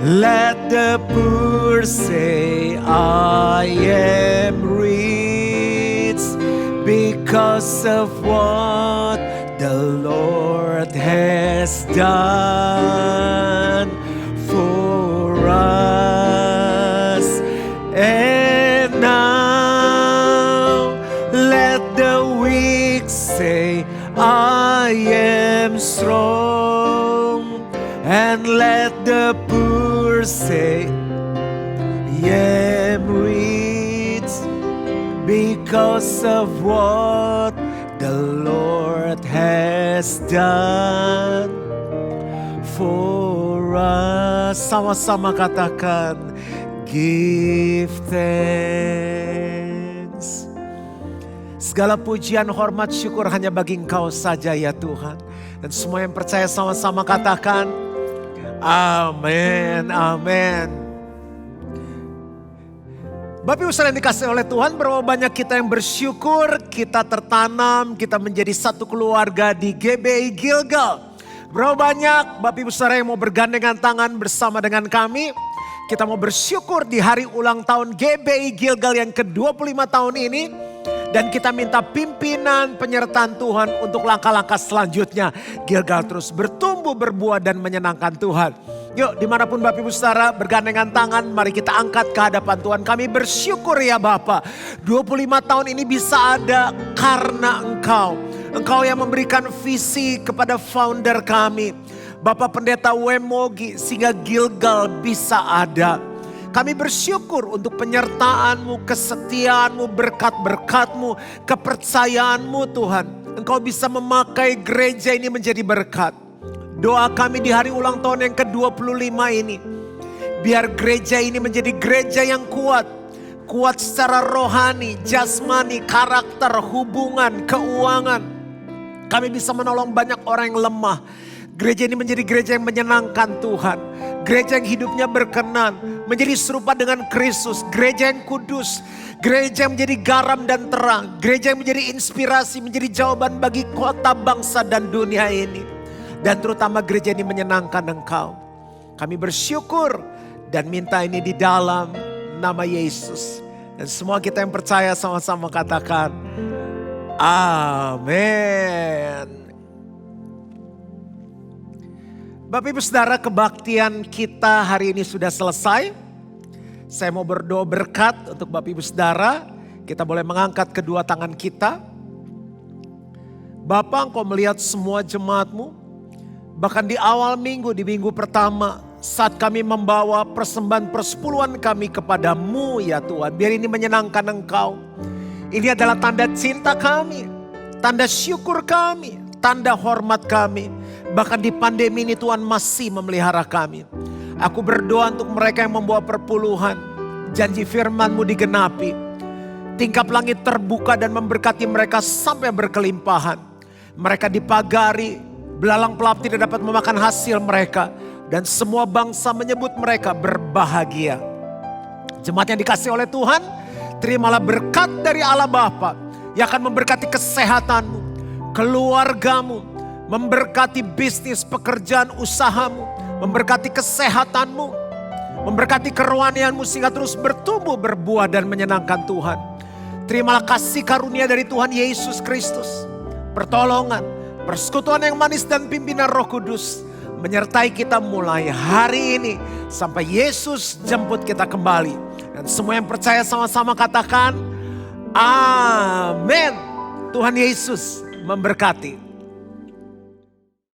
[SPEAKER 3] Let the poor say, I am rich because of what the Lord has done for us. And now let the weak say, I am strong. And let the poor say, I am rich because of what the Lord has done for us. Sama-sama katakan, give thanks. Segala pujian, hormat, syukur hanya bagi Engkau saja ya Tuhan. Dan semua yang percaya sama-sama katakan, amin, amin. Bapak Ibu saudara yang dikasihi oleh Tuhan, berapa banyak kita yang bersyukur, kita tertanam, kita menjadi satu keluarga di GBI Gilgal. Berapa banyak Bapak Ibu saudara yang mau bergandengan tangan bersama dengan kami. Kita mau bersyukur di hari ulang tahun GBI Gilgal yang ke-25 tahun ini. Dan kita minta pimpinan penyertaan Tuhan untuk langkah-langkah selanjutnya. Gilgal terus bertumbuh, berbuah dan menyenangkan Tuhan. Yuk dimanapun Bapak Ibu saudara bergandengan tangan, mari kita angkat ke hadapan Tuhan. Kami bersyukur ya Bapak, 25 tahun ini bisa ada karena Engkau. Engkau yang memberikan visi kepada founder kami, Bapak Pendeta Wemogi, sehingga Gilgal bisa ada. Kami bersyukur untuk penyertaan-Mu, kesetiaan-Mu, berkat-berkat-Mu, kepercayaan-Mu Tuhan. Engkau bisa memakai gereja ini menjadi berkat. Doa kami di hari ulang tahun yang ke-25 ini, biar gereja ini menjadi gereja yang kuat. Kuat secara rohani, jasmani, karakter, hubungan, keuangan. Kami bisa menolong banyak orang yang lemah. Gereja ini menjadi gereja yang menyenangkan Tuhan. Gereja yang hidupnya berkenan, menjadi serupa dengan Kristus. Gereja yang kudus, gereja yang menjadi garam dan terang. Gereja yang menjadi inspirasi, menjadi jawaban bagi kota, bangsa dan dunia ini. Dan terutama gereja ini menyenangkan Engkau. Kami bersyukur dan minta ini di dalam nama Yesus. Dan semua kita yang percaya sama-sama katakan, amin. Bapak Ibu Saudara, kebaktian kita hari ini sudah selesai. Saya mau berdoa berkat untuk Bapak Ibu Saudara. Kita boleh mengangkat kedua tangan kita. Bapa, Engkau melihat semua jemaat-Mu. Bahkan di awal minggu, di minggu pertama, saat kami membawa persembahan persepuluhan kami kepadamu ya Tuhan. Biar ini menyenangkan Engkau. Ini adalah tanda cinta kami, tanda syukur kami, tanda hormat kami. Bahkan di pandemi ini Tuhan masih memelihara kami. Aku berdoa untuk mereka yang membawa perpuluhan. Janji firman-Mu digenapi. Tingkap langit terbuka dan memberkati mereka sampai berkelimpahan. Mereka dipagari, belalang pelap tidak dapat memakan hasil mereka. Dan semua bangsa menyebut mereka berbahagia. Jemaat yang dikasihi oleh Tuhan, terimalah berkat dari Allah Bapa yang akan memberkati kesehatanmu, keluargamu, memberkati bisnis, pekerjaan, usahamu, memberkati kesehatanmu, memberkati kerohanianmu sehingga terus bertumbuh, berbuah dan menyenangkan Tuhan. Terimalah kasih karunia dari Tuhan Yesus Kristus, pertolongan, persekutuan yang manis dan pimpinan Roh Kudus menyertai kita mulai hari ini sampai Yesus jemput kita kembali. Dan semua yang percaya sama-sama katakan, amin. Tuhan Yesus memberkati.